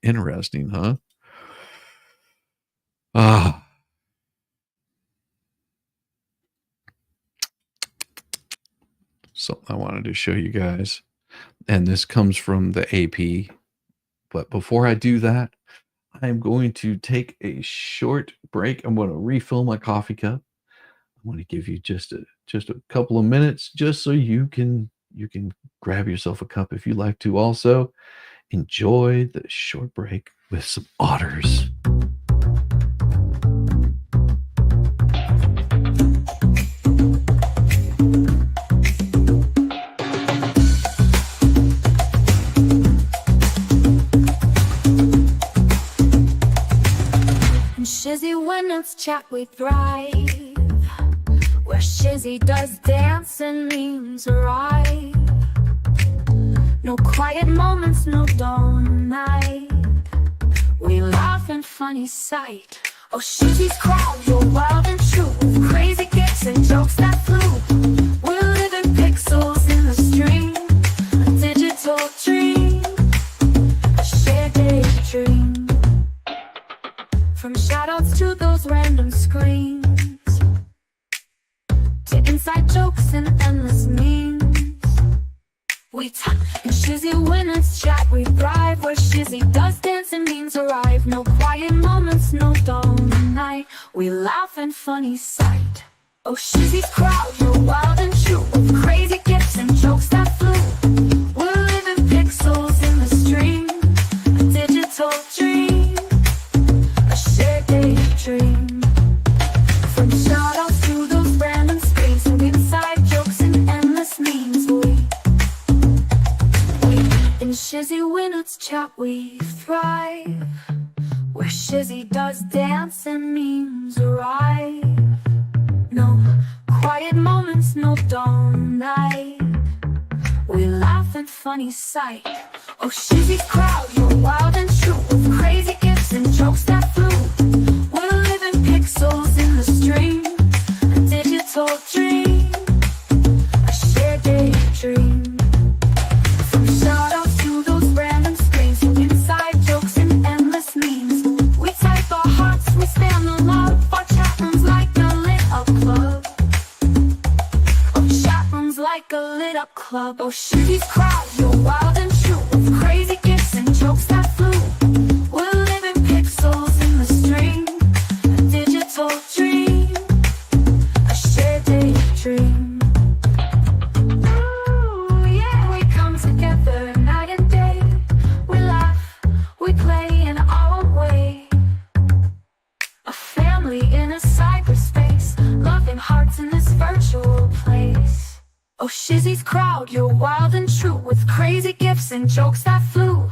Interesting, huh? Something I wanted to show you guys, and this comes from the AP. But before I do that, I'm going to take a short break. I'm going to refill my coffee cup. I want to give you just a couple of minutes, just so you can grab yourself a cup if you like to. Also, enjoy the short break with some otters. And Shizzy, when it's chat we thrive, where Shizzy does dance and memes arrive. No quiet moments, no dull night. We laugh and funny sight. Oh, Shizzy's crowd, you're wild and true, with crazy gifts and jokes that flew. We're living pixels in the stream, a digital dream, a shared daydream. From shoutouts to those random screams, to inside jokes and endless memes. We talk and Shizzy when it's chat, we thrive. Where Shizzy does dance and memes arrive. No quiet moments, no dawn and night. We laugh and funny sight. Oh, Shizzy's crowd, you're wild and true, with crazy gifts and jokes that flew. We're living pixels in the stream, a digital dream, a shared daydream. From shoutouts to those random screens, and inside jokes and endless memes. In Shizzy when it's chat we thrive, where Shizzy does dance and memes arrive. No quiet moments, no dawn night. We laugh and funny sight. Oh, Shizzy's crowd, you're wild and true, with crazy gifts and jokes that flew. We're living pixels in the stream, a digital dream, a shared daydream. From shoutouts to those random screens, inside jokes and endless memes. We type our hearts, we spam the love. Our chat rooms like a lit up club. Our chat rooms like a lit up club. Oh, Shizzy's crowd, you're wild and true, with crazy gifts and jokes that flew. We're living pixels in the stream, a digital dream, a shared daydream. Ooh, yeah, we come together night and day. We laugh, we play in our way. A family in a cyberspace, loving hearts in this virtual place. Oh, Shizzy's crowd, you're wild and true, with crazy gifts and jokes that flew.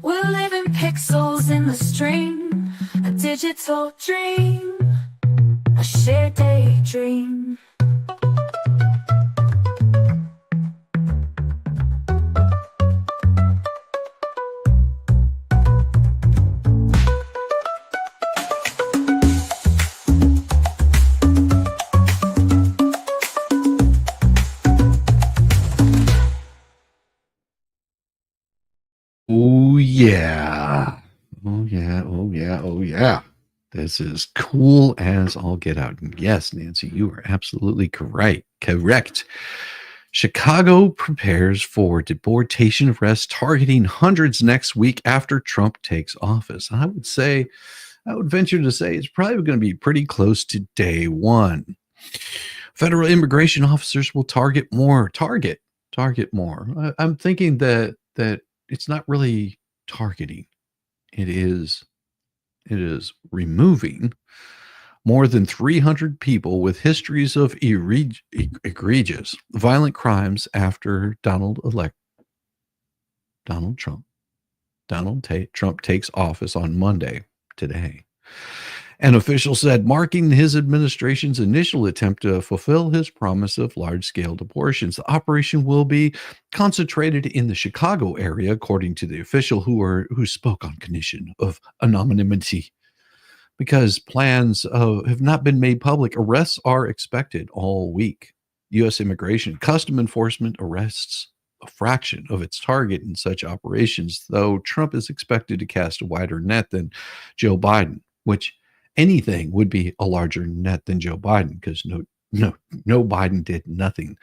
We're living pixels in the stream, a digital dream, a shared daydream. Oh yeah. Oh yeah. Oh yeah. Oh yeah. This is cool as all get out. And yes, Nancy, you are absolutely correct. Correct. Chicago prepares for deportation arrests targeting hundreds next week after Trump takes office. I would venture to say it's probably going to be pretty close to day one. Federal immigration officers will target more. I'm thinking that it's not really targeting. It is removing more than 300 people with histories of egregious violent crimes after Donald Trump takes office on Monday, today. An official said, marking his administration's initial attempt to fulfill his promise of large-scale deportations. The operation will be concentrated in the Chicago area, according to the official who spoke on condition of anonymity. Because plans have not been made public, arrests are expected all week. U.S. Immigration Custom Enforcement arrests a fraction of its target in such operations, though Trump is expected to cast a wider net than Joe Biden, which anything would be a larger net than Joe Biden, because no Biden did nothing.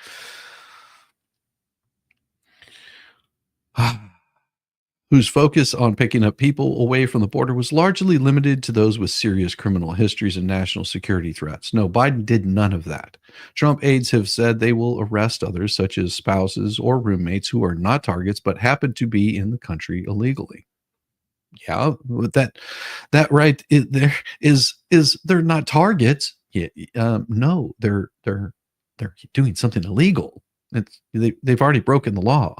Whose focus on picking up people away from the border was largely limited to those with serious criminal histories and national security threats. No, Biden did none of that. Trump aides have said they will arrest others, such as spouses or roommates who are not targets but happen to be in the country illegally. Yeah, but that right there is they're not targets. Yeah, no, they're doing something illegal. They've already broken the law.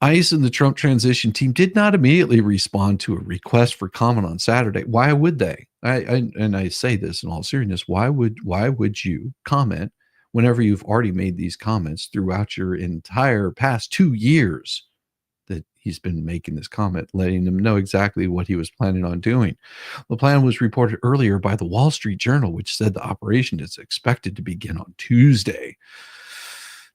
ICE and the Trump transition team did not immediately respond to a request for comment on Saturday. Why would they? I say this in all seriousness. Why would you comment whenever you've already made these comments throughout your entire past 2 years? That he's been making this comment, letting them know exactly what he was planning on doing. The plan was reported earlier by the Wall Street Journal, which said the operation is expected to begin on Tuesday.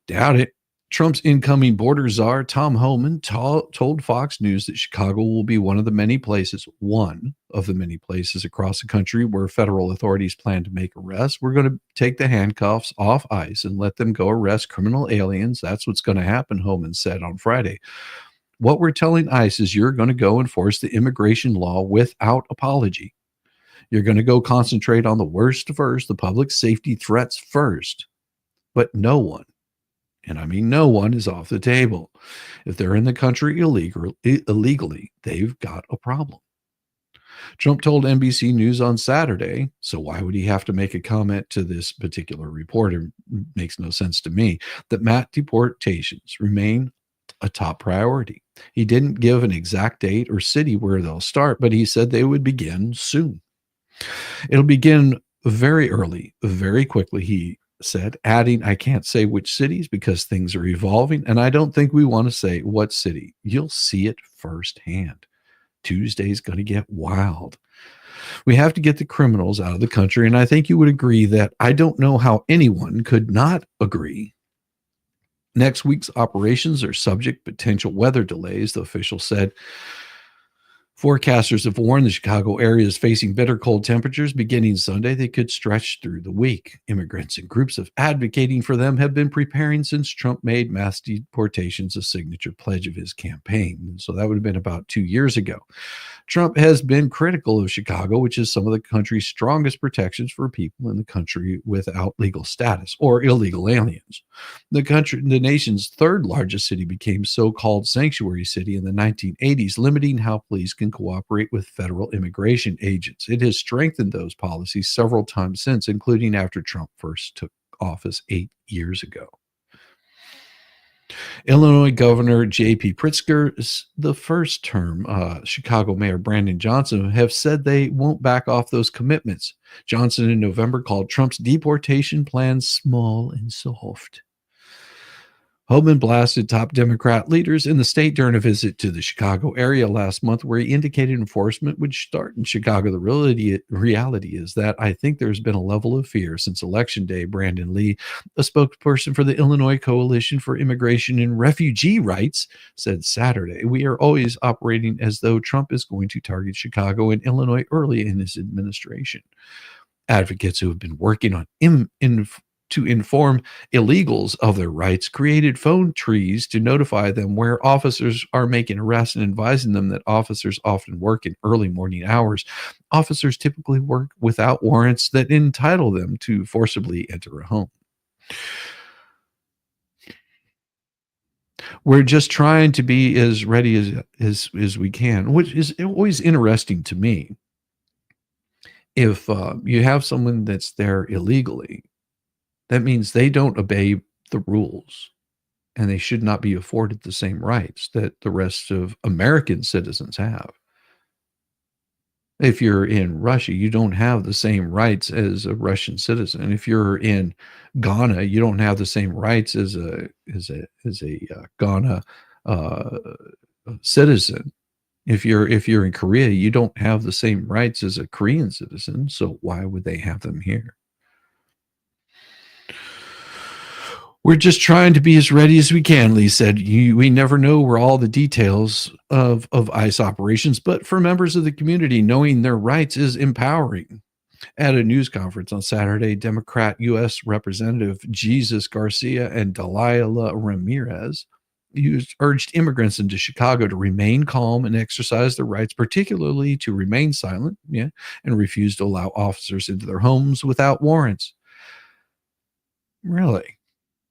Doubt it. Trump's incoming border czar, Tom Homan, told Fox News that Chicago will be one of the many places across the country where federal authorities plan to make arrests. We're going to take the handcuffs off ICE and let them go arrest criminal aliens. That's what's going to happen, Homan said on Friday. What we're telling ICE is you're going to go enforce the immigration law without apology. You're going to go concentrate on the worst first, the public safety threats first. But no one, and I mean no one, is off the table. If they're in the country illegally, they've got a problem. Trump told NBC News on Saturday, so why would he have to make a comment to this particular reporter? Makes no sense to me, that mass deportations remain a top priority. He didn't give an exact date or city where they'll start, but he said they would begin soon. It'll begin very early, very quickly, he said, adding, I can't say which cities because things are evolving, and I don't think we want to say what city. You'll see it firsthand. Tuesday's going to get wild. We have to get the criminals out of the country, and I think you would agree that I don't know how anyone could not agree. Next week's operations are subject to potential weather delays, the official said. Forecasters have warned the Chicago area is facing bitter cold temperatures beginning Sunday. They could stretch through the week. Immigrants and groups of advocating for them have been preparing since Trump made mass deportations a signature pledge of his campaign. So that would have been about 2 years ago. Trump has been critical of Chicago, which is some of the country's strongest protections for people in the country without legal status or illegal aliens. The nation's third largest city became so-called sanctuary city in the 1980s, limiting how police can cooperate with federal immigration agents. It has strengthened those policies several times since, including after Trump first took office 8 years ago. Illinois Governor J.P. Pritzker, the first term Chicago Mayor Brandon Johnson have said they won't back off those commitments. Johnson in November called Trump's deportation plan small and soft. Homan blasted top Democrat leaders in the state during a visit to the Chicago area last month, where he indicated enforcement would start in Chicago. The reality is that I think there's been a level of fear since Election Day. Brandon Lee, a spokesperson for the Illinois Coalition for Immigration and Refugee Rights, said Saturday, we are always operating as though Trump is going to target Chicago and Illinois early in his administration. Advocates who have been working on to inform illegals of their rights created phone trees to notify them where officers are making arrests and advising them that officers often work in early morning hours. Officers typically work without warrants that entitle them to forcibly enter a home. We're just trying to be as ready as we can, which is always interesting to me. If you have someone that's there illegally, that means they don't obey the rules, and they should not be afforded the same rights that the rest of American citizens have. If you're in Russia, you don't have the same rights as a Russian citizen. If you're in Ghana, you don't have the same rights as a Ghana citizen. If you're in Korea, you don't have the same rights as a Korean citizen. So why would they have them here? We're just trying to be as ready as we can, Lee said. We never know where all the details of ICE operations, but for members of the community, knowing their rights is empowering. At a news conference on Saturday, Democrat U.S. Representative Jesus Garcia and Delilah Ramirez urged immigrants into Chicago to remain calm and exercise their rights, particularly to remain silent, and refuse to allow officers into their homes without warrants. Really?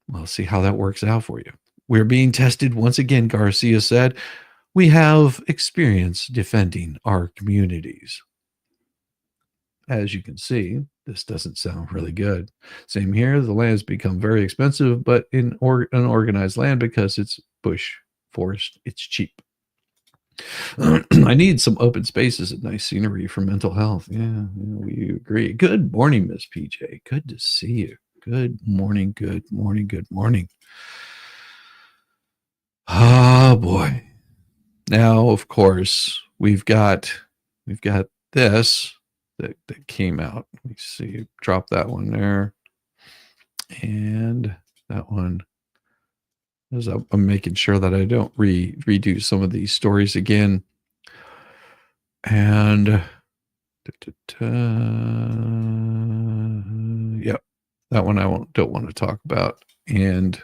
Well, see how that works out for you. We're being tested once again, Garcia said. We have experience defending our communities. As you can see, this doesn't sound really good. Same here. The land has become very expensive, but in unorganized land, because it's bush forest, it's cheap. I need some open spaces and nice scenery for mental health. Yeah, we agree. Good morning, Miss PJ. Good to see you. Good morning, good morning, good morning. Oh, boy. Now, of course, we've got this that came out. Let me see. Drop that one there. And that one. As I'm making sure that I don't redo some of these stories again. And yep, that one I don't want to talk about. And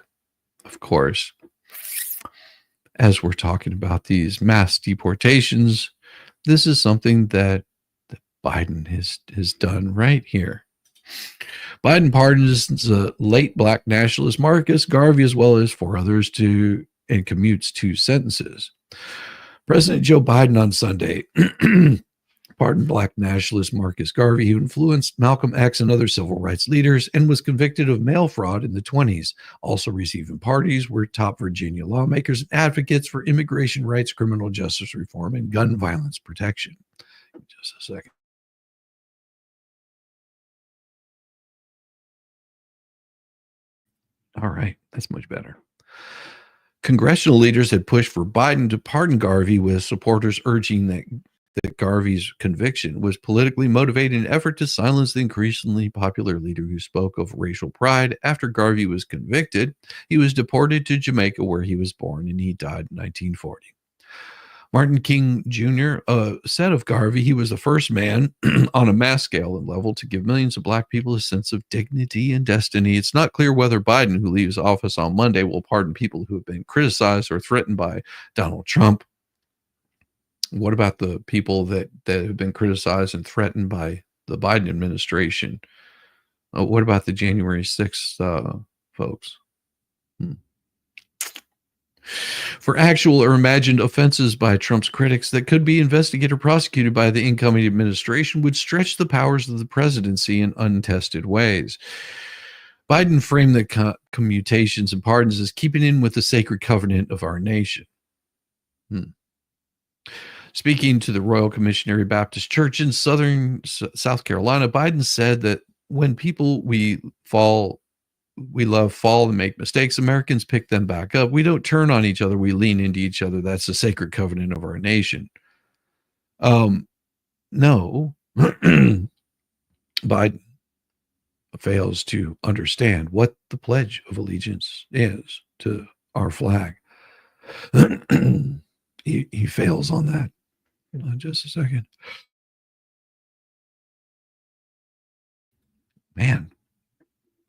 of course, as we're talking about these mass deportations, this is something that Biden has done right here. Biden pardons the late black nationalist Marcus Garvey as well as 4 others and commutes 2 sentences. President Joe Biden on Sunday pardoned black nationalist Marcus Garvey, who influenced Malcolm X and other civil rights leaders and was convicted of mail fraud in the 1920s. Also receiving pardons were top Virginia lawmakers and advocates for immigration rights, criminal justice reform, and gun violence protection. Just a second. All right, that's much better. Congressional leaders had pushed for Biden to pardon Garvey, with supporters urging that Garvey's conviction was politically motivated in an effort to silence the increasingly popular leader who spoke of racial pride. After Garvey was convicted, he was deported to Jamaica, where he was born, and he died in 1940. Martin King Jr. Said of Garvey, he was the first man on a mass scale and level to give millions of black people a sense of dignity and destiny. It's not clear whether Biden, who leaves office on Monday, will pardon people who have been criticized or threatened by Donald Trump. What about the people that have been criticized and threatened by the Biden administration? What about the January 6th folks? For actual or imagined offenses by Trump's critics that could be investigated or prosecuted by the incoming administration would stretch the powers of the presidency in untested ways. Biden framed the commutations and pardons as keeping in with the sacred covenant of our nation. Speaking to the Royal Commissionary Baptist Church in South Carolina, Biden said that when people we love fall and make mistakes, Americans pick them back up. We don't turn on each other. We lean into each other. That's the sacred covenant of our nation. No, Biden fails to understand what the Pledge of Allegiance is to our flag. He fails on that. Hold on just a second. Man,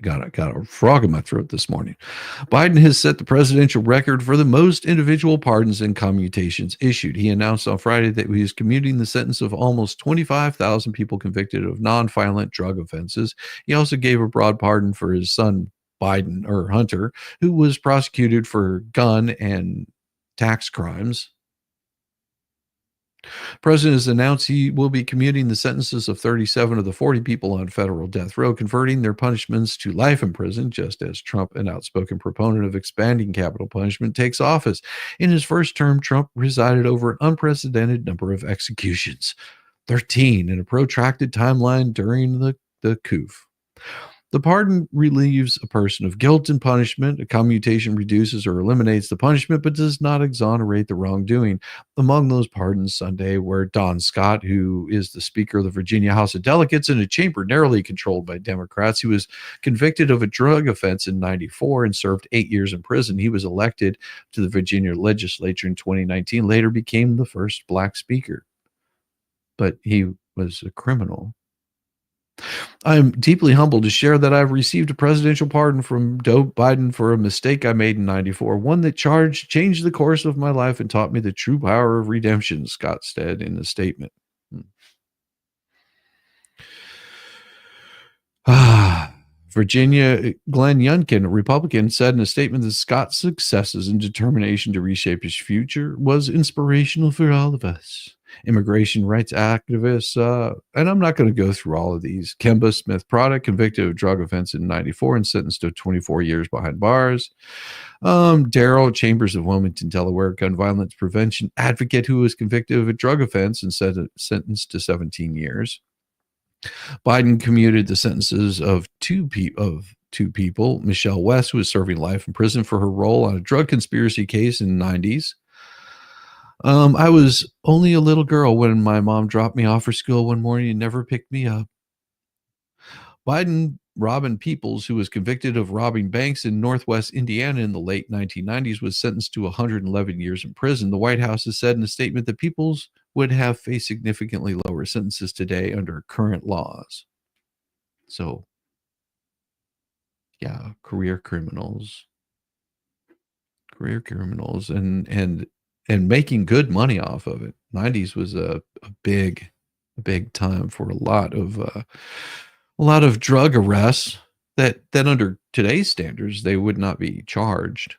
got a frog in my throat this morning. Biden has set the presidential record for the most individual pardons and commutations issued. He announced on Friday that he is commuting the sentence of almost 25,000 people convicted of nonviolent drug offenses. He also gave a broad pardon for his son, Hunter, who was prosecuted for gun and tax crimes. The president has announced he will be commuting the sentences of 37 of the 40 people on federal death row, converting their punishments to life in prison, just as Trump, an outspoken proponent of expanding capital punishment, takes office. In his first term, Trump presided over an unprecedented number of executions, 13 in a protracted timeline during the coup. The pardon relieves a person of guilt and punishment. A commutation reduces or eliminates the punishment, but does not exonerate the wrongdoing. Among those pardons Sunday were Don Scott, who is the Speaker of the Virginia House of Delegates in a chamber narrowly controlled by Democrats. He was convicted of a drug offense in 1994 and served 8 years in prison. He was elected to the Virginia legislature in 2019, later became the first black speaker. But he was a criminal. I am deeply humbled to share that I've received a presidential pardon from Joe Biden for a mistake I made in 1994, one that changed the course of my life and taught me the true power of redemption, Scott said in a statement. Virginia Glenn Youngkin, a Republican, said in a statement that Scott's successes and determination to reshape his future was inspirational for all of us. Immigration rights activists, and I'm not going to go through all of these. Kemba Smith Product, convicted of drug offense in 1994 and sentenced to 24 years behind bars. Daryl Chambers of Wilmington, Delaware, gun violence prevention advocate who was convicted of a drug offense and sentenced to 17 years. Biden commuted the sentences of two people. Michelle West, who was serving life in prison for her role on a drug conspiracy case in the 90s. I was only a little girl when my mom dropped me off for school one morning and never picked me up. Biden Robin Peoples, who was convicted of robbing banks in Northwest Indiana in the late 1990s, was sentenced to 111 years in prison. The White House has said in a statement that Peoples would have faced significantly lower sentences today under current laws. So, yeah, career criminals, and making good money off of it. 90s was a big time for a lot of drug arrests that under today's standards they would not be charged.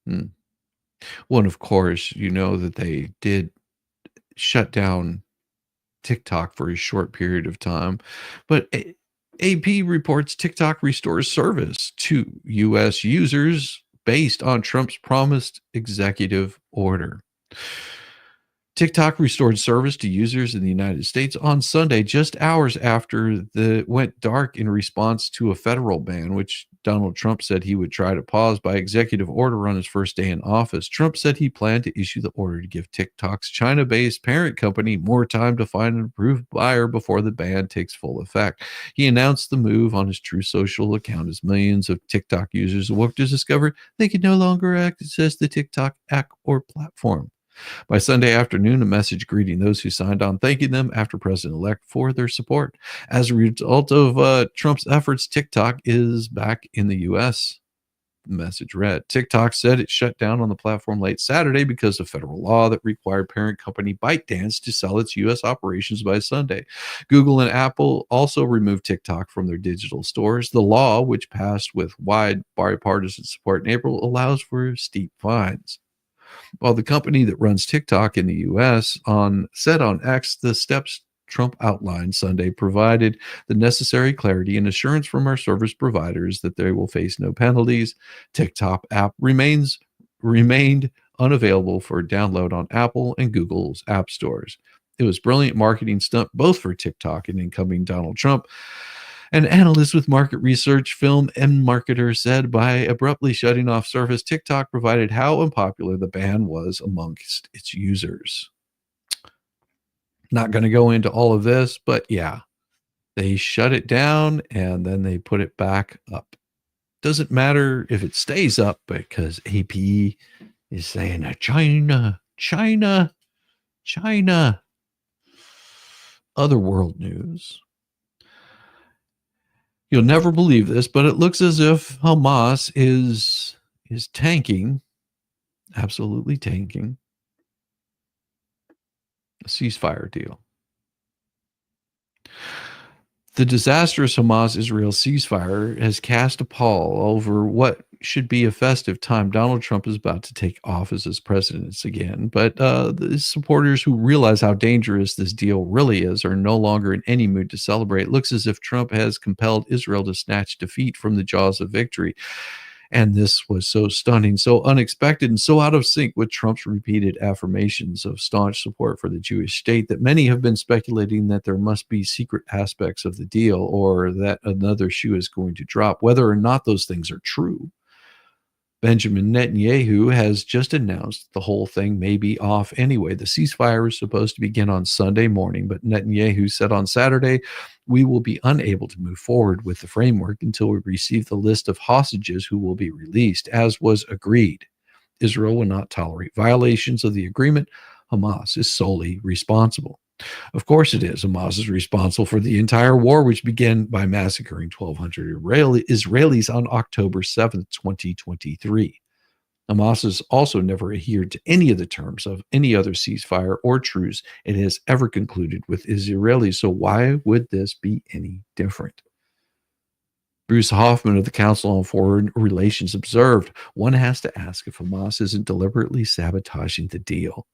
Well, and of course, you know that they did shut down TikTok for a short period of time, but AP reports TikTok restores service to U.S. users based on Trump's promised executive order. TikTok restored service to users in the United States on Sunday, just hours after it went dark in response to a federal ban, which Donald Trump said he would try to pause by executive order on his first day in office. Trump said he planned to issue the order to give TikTok's China-based parent company more time to find an approved buyer before the ban takes full effect. He announced the move on his True Social account as millions of TikTok users awoke to discover they could no longer access the TikTok app or platform. By Sunday afternoon, a message greeting those who signed on, thanking them after President-elect for their support. As a result of Trump's efforts, TikTok is back in the U.S. The message read, TikTok said it shut down on the platform late Saturday because of federal law that required parent company ByteDance to sell its U.S. operations by Sunday. Google and Apple also removed TikTok from their digital stores. The law, which passed with wide bipartisan support in April, allows for steep fines. While the company that runs TikTok in the U.S. said on X, the steps Trump outlined Sunday provided the necessary clarity and assurance from our service providers that they will face no penalties. TikTok app remained unavailable for download on Apple and Google's app stores. It was brilliant marketing stunt both for TikTok and incoming Donald Trump. An analyst with market research film and marketer said by abruptly shutting off service, TikTok provided how unpopular the ban was amongst its users. Not going to go into all of this, but yeah, they shut it down and then they put it back up. Doesn't matter if it stays up because AP is saying China. Other world news. You'll never believe this, but it looks as if Hamas is tanking, absolutely tanking, a ceasefire deal. The disastrous Hamas-Israel ceasefire has cast a pall over what should be a festive time. Donald Trump is about to take office as president again, but the supporters who realize how dangerous this deal really is are no longer in any mood to celebrate. It looks as if Trump has compelled Israel to snatch defeat from the jaws of victory. And this was so stunning, so unexpected, and so out of sync with Trump's repeated affirmations of staunch support for the Jewish state that many have been speculating that there must be secret aspects of the deal or that another shoe is going to drop. Whether or not those things are true, Benjamin Netanyahu has just announced the whole thing may be off anyway. The ceasefire is supposed to begin on Sunday morning, but Netanyahu said on Saturday, we will be unable to move forward with the framework until we receive the list of hostages who will be released, as was agreed. Israel will not tolerate violations of the agreement. Hamas is solely responsible. Of course it is. Hamas is responsible for the entire war, which began by massacring 1,200 Israelis on October 7th, 2023. Hamas has also never adhered to any of the terms of any other ceasefire or truce it has ever concluded with Israelis. So why would this be any different? Bruce Hoffman of the Council on Foreign Relations observed, one has to ask if Hamas isn't deliberately sabotaging the deal.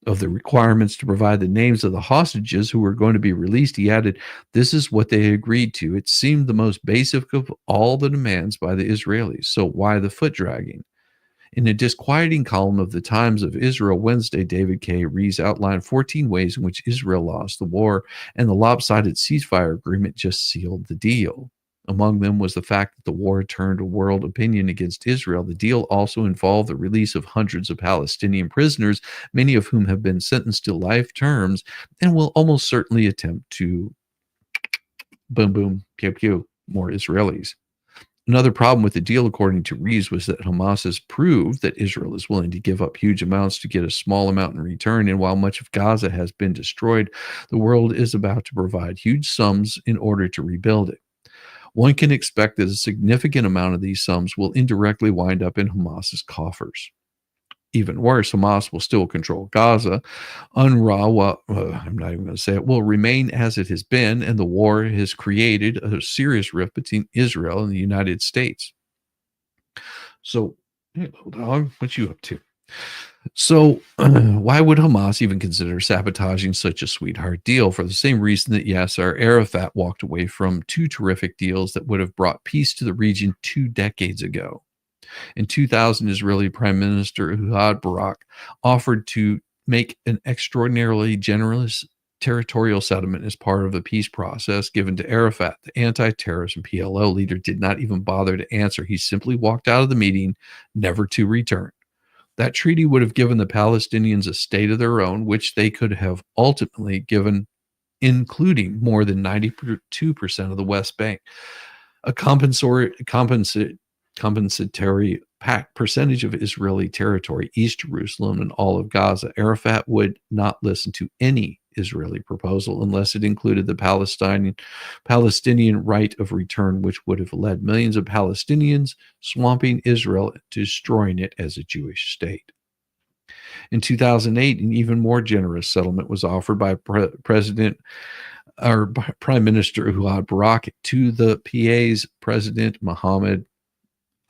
Of the requirements to provide the names of the hostages who were going to be released, he added, this is what they agreed to. It seemed the most basic of all the demands by the Israelis. So why the foot dragging? In a disquieting column of the Times of Israel Wednesday, David K. Rees outlined 14 ways in which Israel lost the war, and the lopsided ceasefire agreement just sealed the deal. Among them was the fact that the war turned world opinion against Israel. The deal also involved the release of hundreds of Palestinian prisoners, many of whom have been sentenced to life terms and will almost certainly attempt to boom, boom, pew, pew, more Israelis. Another problem with the deal, according to Reeves, was that Hamas has proved that Israel is willing to give up huge amounts to get a small amount in return. And while much of Gaza has been destroyed, the world is about to provide huge sums in order to rebuild it. One can expect that a significant amount of these sums will indirectly wind up in Hamas's coffers. Even worse, Hamas will still control Gaza. UNRWA, I'm not even going to say it, will remain as it has been, and the war has created a serious rift between Israel and the United States. So, hello, dog, what you up to? So, why would Hamas even consider sabotaging such a sweetheart deal? For the same reason that Yasser Arafat walked away from two terrific deals that would have brought peace to the region 2 decades ago. In 2000, Israeli Prime Minister Ehud Barak offered to make an extraordinarily generous territorial settlement as part of the peace process given to Arafat. The anti-terrorism PLO leader did not even bother to answer. He simply walked out of the meeting, never to return. That treaty would have given the Palestinians a state of their own, which they could have ultimately given, including more than 92% of the West Bank. A compensatory percentage of Israeli territory, East Jerusalem, and all of Gaza. Arafat would not listen to any Israeli proposal unless it included the Palestinian right of return, which would have led millions of Palestinians swamping Israel, destroying it as a Jewish state. In 2008, an even more generous settlement was offered by Prime Minister Ehud Barak to the PA's President Mohammed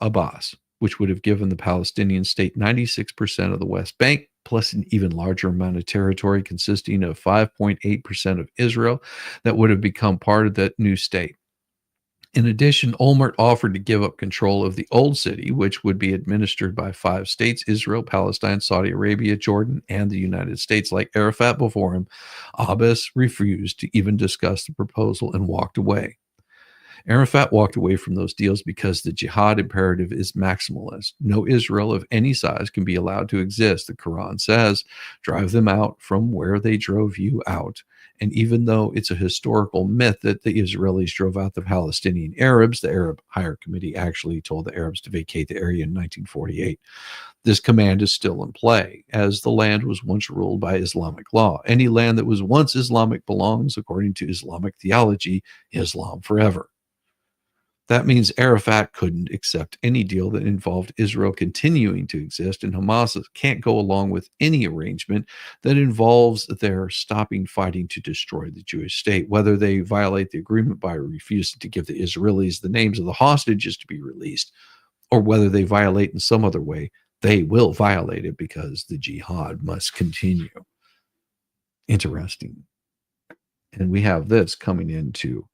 Abbas, which would have given the Palestinian state 96% of the West Bank, plus an even larger amount of territory consisting of 5.8% of Israel that would have become part of that new state. In addition, Olmert offered to give up control of the old city, which would be administered by 5 states: Israel, Palestine, Saudi Arabia, Jordan, and the United States. Like Arafat before him, Abbas refused to even discuss the proposal and walked away. Arafat walked away from those deals because the jihad imperative is maximalist. No Israel of any size can be allowed to exist. The Quran says, drive them out from where they drove you out. And even though it's a historical myth that the Israelis drove out the Palestinian Arabs, the Arab Higher Committee actually told the Arabs to vacate the area in 1948. This command is still in play, as the land was once ruled by Islamic law. Any land that was once Islamic belongs, according to Islamic theology, Islam forever. That means Arafat couldn't accept any deal that involved Israel continuing to exist, and Hamas can't go along with any arrangement that involves their stopping fighting to destroy the Jewish state. Whether they violate the agreement by refusing to give the Israelis the names of the hostages to be released, or whether they violate in some other way, they will violate it because the jihad must continue. Interesting. And we have this coming into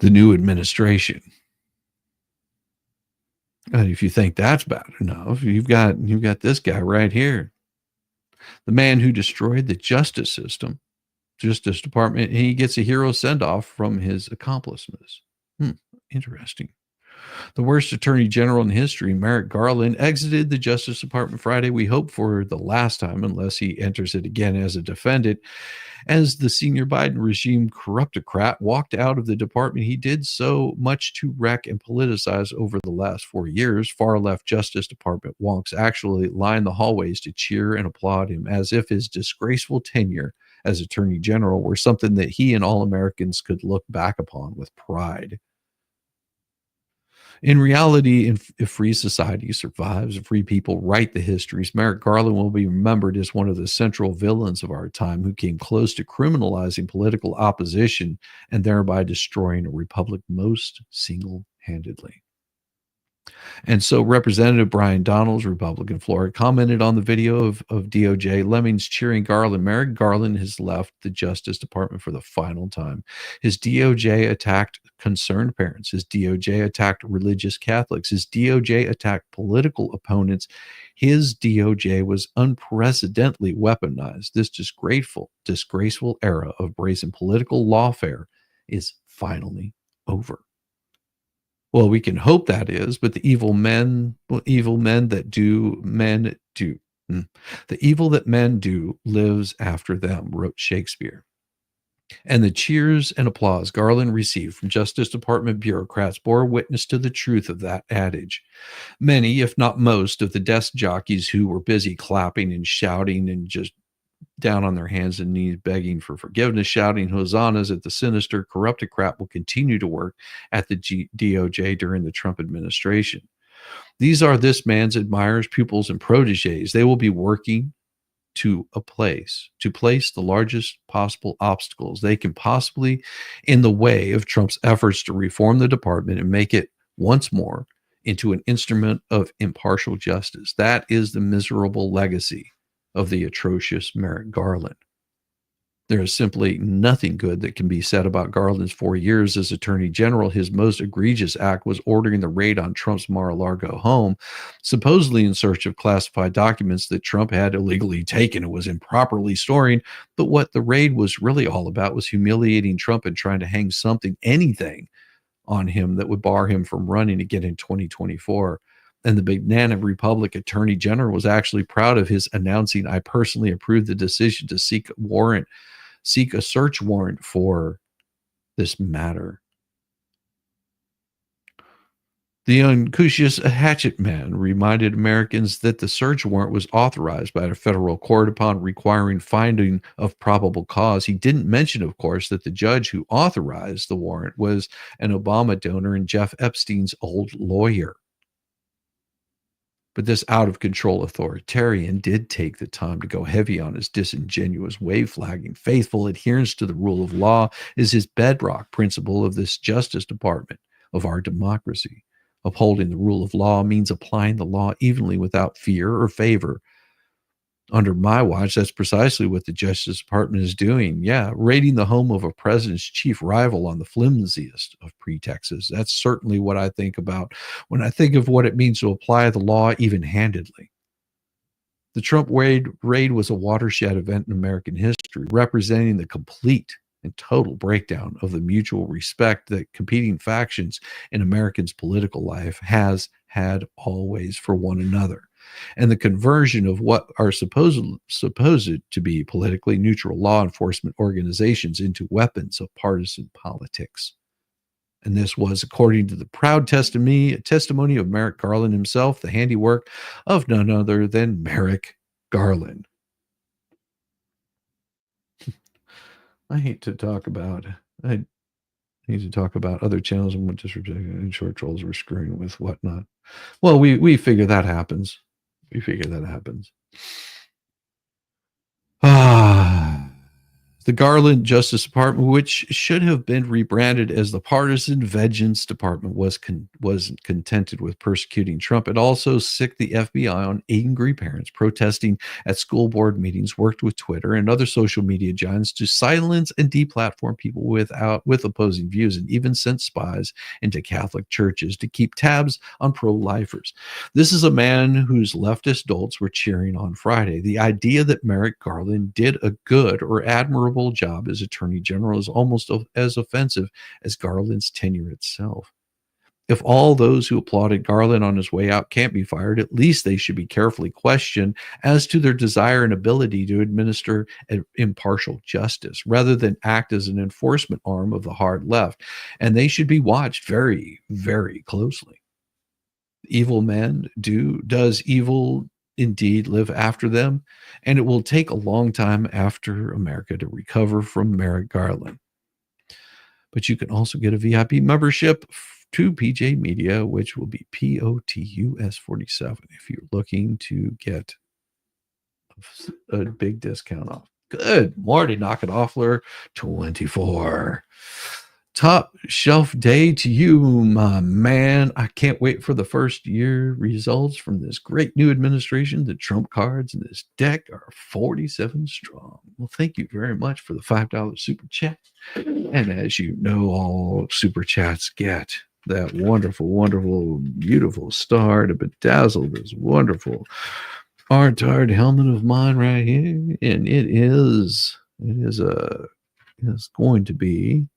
the new administration. And if you think that's bad enough, you've got this guy right here, the man who destroyed the justice system, Justice Department. He gets a hero send-off from his accomplices. Interesting. The worst attorney general in history, Merrick Garland, exited the Justice Department Friday. We hope for the last time, unless he enters it again as a defendant. As the senior Biden regime corruptocrat walked out of the department, he did so much to wreck and politicize over the last 4 years. Far-left Justice Department wonks actually line the hallways to cheer and applaud him, as if his disgraceful tenure as Attorney General were something that he and all Americans could look back upon with pride. In reality, if free society survives, if free people write the histories, Merrick Garland will be remembered as one of the central villains of our time who came close to criminalizing political opposition and thereby destroying a republic most single-handedly. And so Representative Brian Donalds, Republican Florida, commented on the video of DOJ lemmings cheering Garland. Merrick Garland has left the Justice Department for the final time. His DOJ attacked concerned parents. His DOJ attacked religious Catholics. His DOJ attacked political opponents. His DOJ was unprecedentedly weaponized. This disgraceful era of brazen political lawfare is finally over. Well, we can hope that is, but the evil that do men do. The evil that men do lives after them, wrote Shakespeare. And the cheers and applause Garland received from Justice Department bureaucrats bore witness to the truth of that adage. Many, if not most, of the desk jockeys who were busy clapping and shouting and just down on their hands and knees begging for forgiveness, shouting hosannas at the sinister corruptocrat will continue to work at the DOJ during the Trump administration. These are this man's admirers, pupils, and proteges. They will be working to place the largest possible obstacles they can possibly in the way of Trump's efforts to reform the department and make it once more into an instrument of impartial justice. That is the miserable legacy of the atrocious Merrick Garland. There is simply nothing good that can be said about Garland's 4 years as Attorney General. His most egregious act was ordering the raid on Trump's Mar-a-Lago home, supposedly in search of classified documents that Trump had illegally taken and was improperly storing. But what the raid was really all about was humiliating Trump and trying to hang anything on him that would bar him from running again in 2024. And the banana Republic Attorney General was actually proud of his announcing, "I personally approved the decision to seek a search warrant for this matter." The unctuous hatchet man reminded Americans that the search warrant was authorized by a federal court upon requiring finding of probable cause. He didn't mention, of course, that the judge who authorized the warrant was an Obama donor and Jeff Epstein's old lawyer. But this out-of-control authoritarian did take the time to go heavy on his disingenuous wave flagging. Faithful adherence to the rule of law is his bedrock principle of this Justice Department, of our democracy. Upholding the rule of law means applying the law evenly without fear or favor. Under my watch, that's precisely what the Justice Department is doing. Yeah, raiding the home of a president's chief rival on the flimsiest of pretexts. That's certainly what I think about when I think of what it means to apply the law even-handedly. The Trump raid was a watershed event in American history, representing the complete and total breakdown of the mutual respect that competing factions in Americans' political life has had always for one another, and the conversion of what are supposed to be politically neutral law enforcement organizations into weapons of partisan politics. And this was, according to the proud testimony of Merrick Garland himself, the handiwork of none other than Merrick Garland. I need to talk about other channels and what and short trolls were screwing with whatnot. Well, we figure that happens. The Garland Justice Department, which should have been rebranded as the Partisan Vengeance Department, was contented with persecuting Trump. It also sicked the FBI on angry parents protesting at school board meetings, worked with Twitter and other social media giants to silence and deplatform people with opposing views, and even sent spies into Catholic churches to keep tabs on pro-lifers. This is a man whose leftist dolts were cheering on Friday. The idea that Merrick Garland did a good or admirable job as Attorney General is almost as offensive as Garland's tenure itself. If all those who applauded Garland on his way out can't be fired, at least they should be carefully questioned as to their desire and ability to administer an impartial justice rather than act as an enforcement arm of the hard left. And they should be watched very, very closely. Evil men does evil indeed live after them, and it will take a long time after America to recover from Merrick Garland. But you can also get a VIP membership to PJ Media, which will be POTUS 47 if you're looking to get a big discount off. Good morning, Knock It Offler 24. Top shelf day to you, my man. I can't wait for the first year results from this great new administration. The Trump cards in this deck are 47 strong. Well, thank you very much for the $5 super chat. And as you know, all super chats get that wonderful, wonderful, beautiful star to bedazzle this wonderful R-Tard helmet of mine right here. And it's going to be,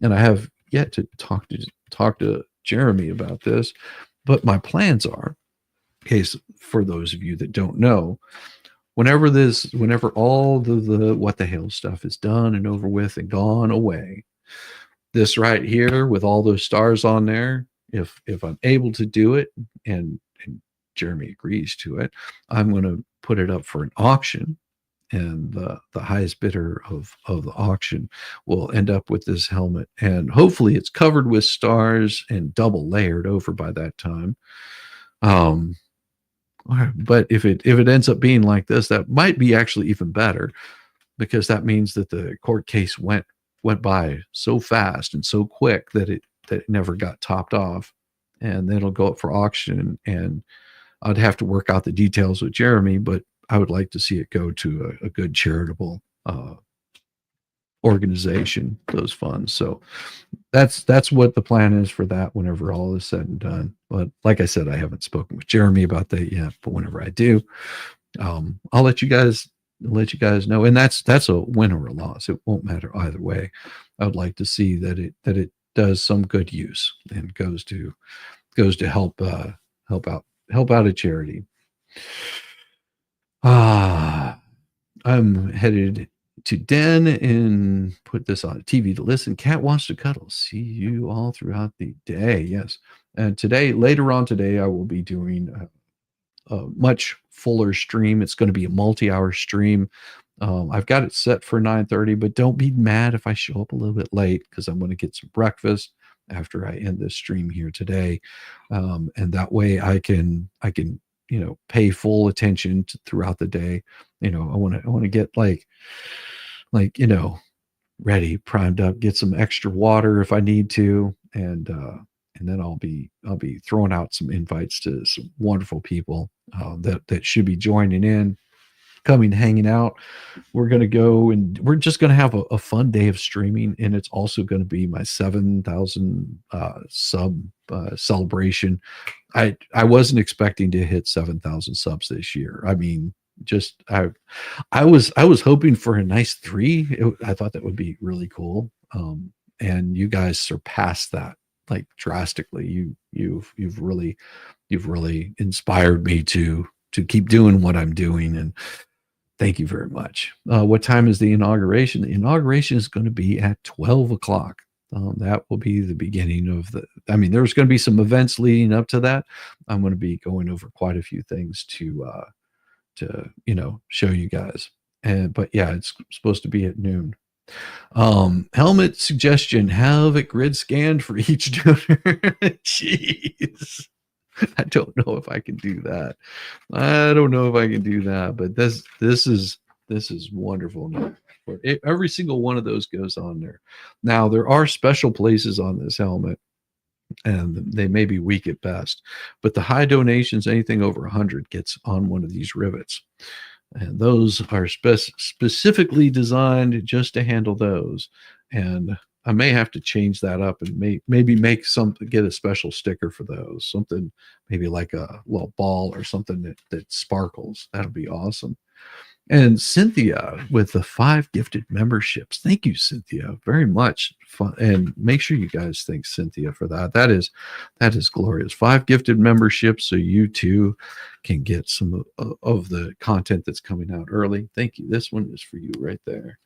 and I have yet to talk to Jeremy about this, but my plans are, in case for those of you that don't know, whenever all the what the hell stuff is done and over with and gone away, this right here with all those stars on there, if I'm able to do it and Jeremy agrees to it, I'm going to put it up for an auction, and the highest bidder of the auction will end up with this helmet, and hopefully it's covered with stars and double layered over by that time. But if it ends up being like this, that might be actually even better, because that means that the court case went by so fast and so quick that it never got topped off, and then it'll go up for auction, and I'd have to work out the details with Jeremy, but I would like to see it go to a good charitable organization, those funds. So that's what the plan is for that whenever all is said and done. But like I said, I haven't spoken with Jeremy about that yet, but whenever I do, I'll let you guys know. And that's a win or a loss. It won't matter either way. I would like to see that it does some good use and goes to help out a charity. I'm headed to Den and put this on TV to listen. Cat wants to cuddle. See you all throughout the day. Yes. And later on today, I will be doing a much fuller stream. It's going to be a multi-hour stream. I've got it set for 9:30, but don't be mad if I show up a little bit late, because I'm going to get some breakfast after I end this stream here today. And that way I can pay full attention throughout the day. I want to get like ready, primed up, get some extra water if I need to, and then I'll be throwing out some invites to some wonderful people that should be joining in, coming, hanging out. We're going to go and we're just going to have a fun day of streaming, and it's also going to be my 7,000 sub celebration. I wasn't expecting to hit 7,000 subs this year. I mean, I was hoping for a nice 3. I thought that would be really cool. And you guys surpassed that like drastically. You've really inspired me to keep doing what I'm doing, and thank you very much. What time is the inauguration? The inauguration is going to be at 12 o'clock. That will be the beginning of there's going to be some events leading up to that. I'm going to be going over quite a few things to show you guys. But yeah, it's supposed to be at noon. Helmet suggestion: have it grid scanned for each donor. Jeez. I don't know if I can do that. But this is wonderful. Every single one of those goes on there. Now, there are special places on this helmet, and they may be weak at best, but the high donations, anything over 100, gets on one of these rivets. And those are specifically designed just to handle those. And I may have to change that up and maybe get a special sticker for those. Something maybe like a little ball or something that sparkles. That'll be awesome. And Cynthia with the 5 gifted memberships. Thank you, Cynthia, very much. Fun. And make sure you guys thank Cynthia for that. That is glorious. 5 gifted memberships, so you too can get some of the content that's coming out early. Thank you. This one is for you right there.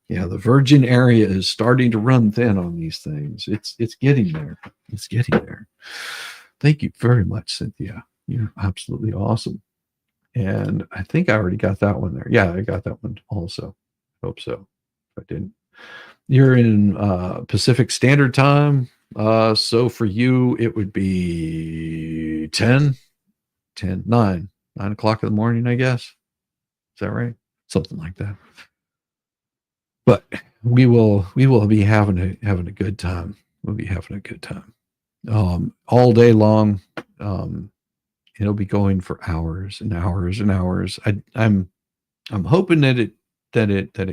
Yeah, the virgin area is starting to run thin on these things. It's getting there. It's getting there. Thank you very much, Cynthia. You're absolutely awesome. And I think I already got that one there. Yeah, I got that one also. Hope so. If I didn't. You're in Pacific Standard Time. So for you, it would be 9 o'clock in the morning, I guess. Is that right? Something like that. But we will be having a good time. We'll be having a good time. All day long. It'll be going for hours and hours and hours. I'm hoping that it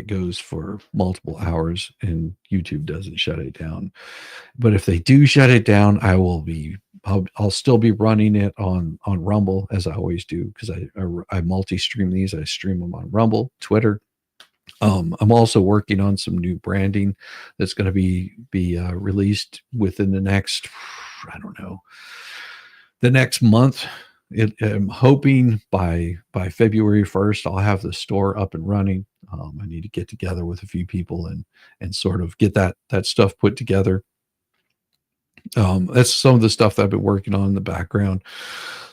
goes for multiple hours and YouTube doesn't shut it down. But if they do shut it down, I'll still be running it on Rumble, as I always do, because I multi-stream these. I stream them on Rumble, Twitter, I'm also working on some new branding that's going to be released within the next, I don't know, the next month. I'm hoping by February 1st, I'll have the store up and running. I need to get together with a few people and sort of get that stuff put together. That's some of the stuff that I've been working on in the background.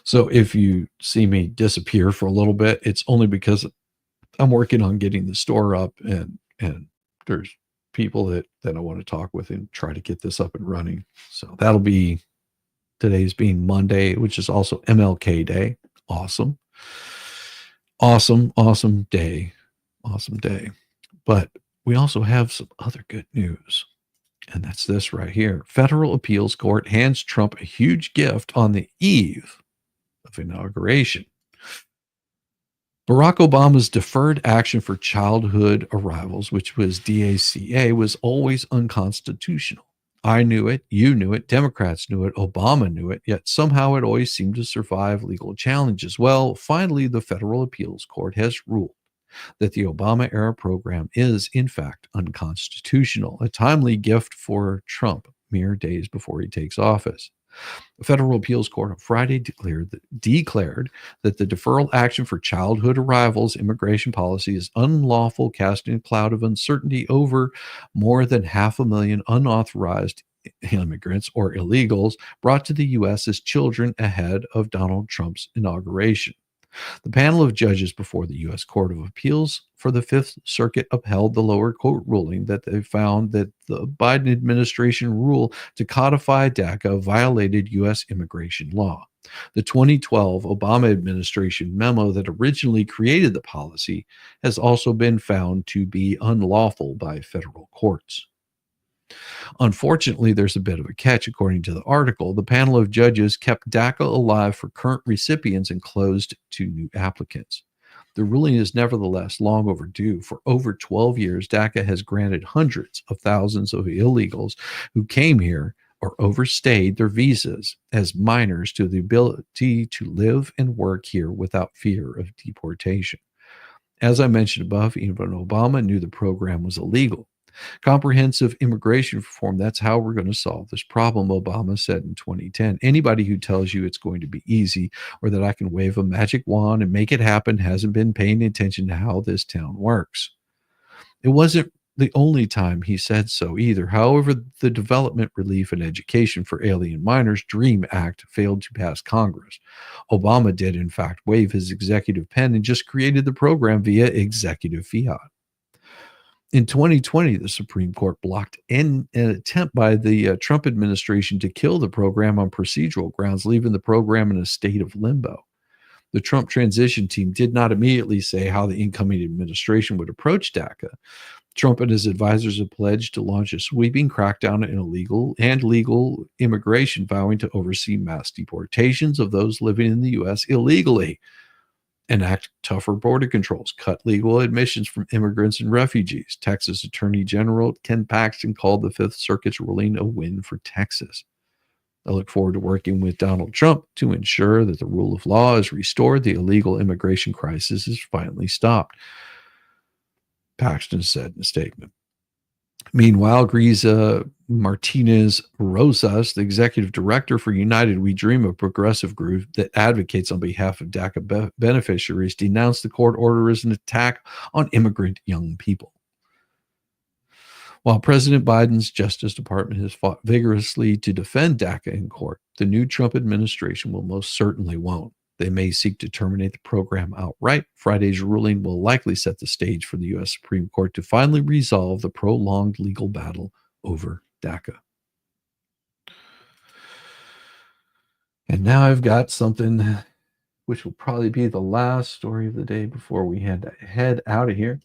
So if you see me disappear for a little bit, it's only because I'm working on getting the store up, and there's people that I want to talk with and try to get this up and running. So that'll be, today's being Monday, which is also MLK Day. Awesome day. Awesome day. But we also have some other good news. And that's this right here. Federal appeals court hands Trump a huge gift on the eve of inauguration. Barack Obama's deferred action for childhood arrivals, which was DACA, was always unconstitutional. I knew it, you knew it, Democrats knew it, Obama knew it, yet somehow it always seemed to survive legal challenges. Well, finally, the federal appeals court has ruled that the Obama-era program is, in fact, unconstitutional, a timely gift for Trump mere days before he takes office. The federal appeals court on Friday declared that the deferral action for childhood arrivals immigration policy is unlawful, casting a cloud of uncertainty over more than 500,000 unauthorized immigrants or illegals brought to the U.S. as children ahead of Donald Trump's inauguration. The panel of judges before the U.S. Court of Appeals for the Fifth Circuit upheld the lower court ruling that they found that the Biden administration rule to codify DACA violated U.S. immigration law. The 2012 Obama administration memo that originally created the policy has also been found to be unlawful by federal courts. Unfortunately, there's a bit of a catch. According to the article, the panel of judges kept DACA alive for current recipients and closed to new applicants. The ruling is nevertheless long overdue. For over 12 years, DACA has granted hundreds of thousands of illegals who came here or overstayed their visas as minors to the ability to live and work here without fear of deportation. As I mentioned above, even Obama knew the program was illegal. Comprehensive immigration reform, that's how we're going to solve this problem, Obama said in 2010. Anybody who tells you it's going to be easy or that I can wave a magic wand and make it happen hasn't been paying attention to how this town works. It wasn't the only time he said so either. However, the Development, Relief, and Education for Alien Minors DREAM Act failed to pass Congress. Obama did, in fact, wave his executive pen and just created the program via executive fiat. In 2020, the Supreme Court blocked an attempt by the Trump administration to kill the program on procedural grounds, leaving the program in a state of limbo. The Trump transition team did not immediately say how the incoming administration would approach DACA. Trump and his advisors have pledged to launch a sweeping crackdown on illegal and legal immigration, vowing to oversee mass deportations of those living in the U.S. illegally, enact tougher border controls, cut legal admissions from immigrants and refugees. Texas Attorney General Ken Paxton called the Fifth Circuit's ruling a win for Texas. I look forward to working with Donald Trump to ensure that the rule of law is restored, the illegal immigration crisis is finally stopped, Paxton said in a statement. Meanwhile, Grisa Martinez Rosas, the executive director for United We Dream, a progressive group that advocates on behalf of DACA beneficiaries, denounced the court order as an attack on immigrant young people. While President Biden's Justice Department has fought vigorously to defend DACA in court, the new Trump administration will most certainly won't. They may seek to terminate the program outright. Friday's ruling will likely set the stage for the U.S. Supreme Court to finally resolve the prolonged legal battle over DACA. And now I've got something which will probably be the last story of the day before we head out of here.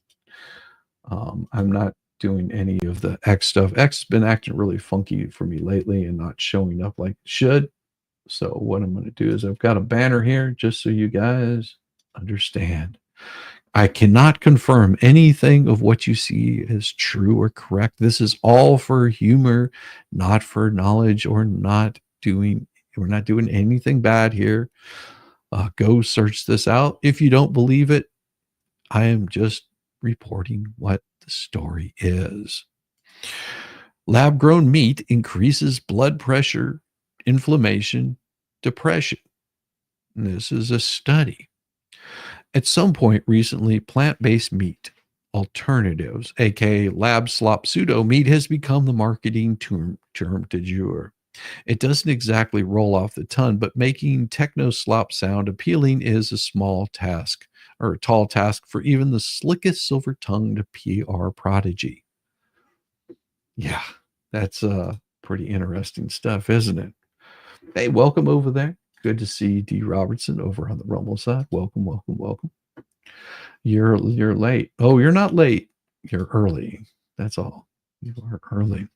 I'm not doing any of the X stuff. X has been acting really funky for me lately and not showing up like it should. So what I'm going to do is I've got a banner here just so you guys understand. I cannot confirm anything of what you see as true or correct. This is all for humor, not for knowledge, or we're not doing anything bad here. Go search this out. If you don't believe it, I am just reporting what the story is. Lab-grown meat increases blood pressure, inflammation, depression. And this is a study. At some point recently, plant-based meat alternatives, aka lab slop pseudo meat, has become the marketing term du jour. It doesn't exactly roll off the tongue, but making techno slop sound appealing is a small task, or a tall task for even the slickest silver-tongued PR prodigy. Yeah, that's pretty interesting stuff, isn't it? Hey, welcome over there. Good to see D. Robertson over on the Rumble side. Welcome, welcome, welcome. You're late. Oh, you're not late. You're early. That's all. You are early.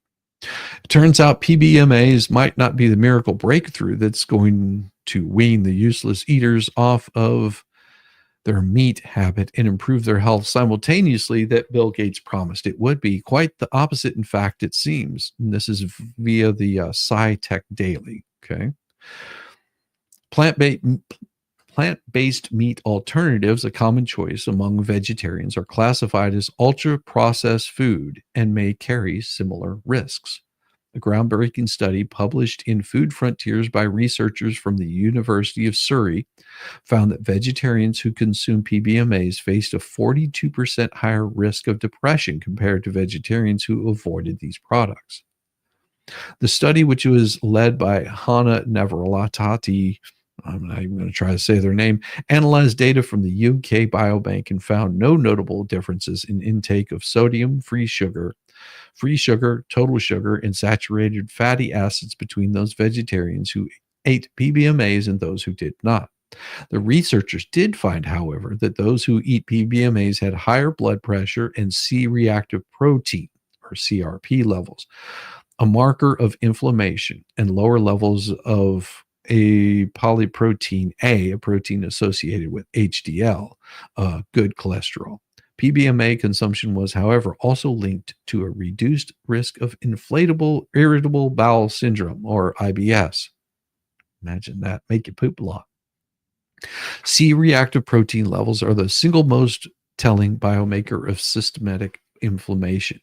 It turns out PBMAs might not be the miracle breakthrough that's going to wean the useless eaters off of their meat habit and improve their health simultaneously that Bill Gates promised it would be. Quite the opposite, in fact, it seems. And this is via the SciTech Daily. Okay. Plant-based meat alternatives, a common choice among vegetarians, are classified as ultra-processed food and may carry similar risks. A groundbreaking study published in Food Frontiers by researchers from the University of Surrey found that vegetarians who consume PBMAs faced a 42% higher risk of depression compared to vegetarians who avoided these products. The study, which was led by Hannah Navratilova, I'm not even going to try to say their name, analyzed data from the UK Biobank and found no notable differences in intake of sodium, free sugar, total sugar, and saturated fatty acids between those vegetarians who ate PBMAs and those who did not. The researchers did find, however, that those who eat PBMAs had higher blood pressure and C-reactive protein, or CRP levels, a marker of inflammation, and lower levels of a polyprotein A, a protein associated with HDL, good cholesterol. PBMA consumption was, however, also linked to a reduced risk of inflatable irritable bowel syndrome, or IBS. Imagine that, make you poop a lot. C-reactive protein levels are the single most telling biomarker of systemic inflammation,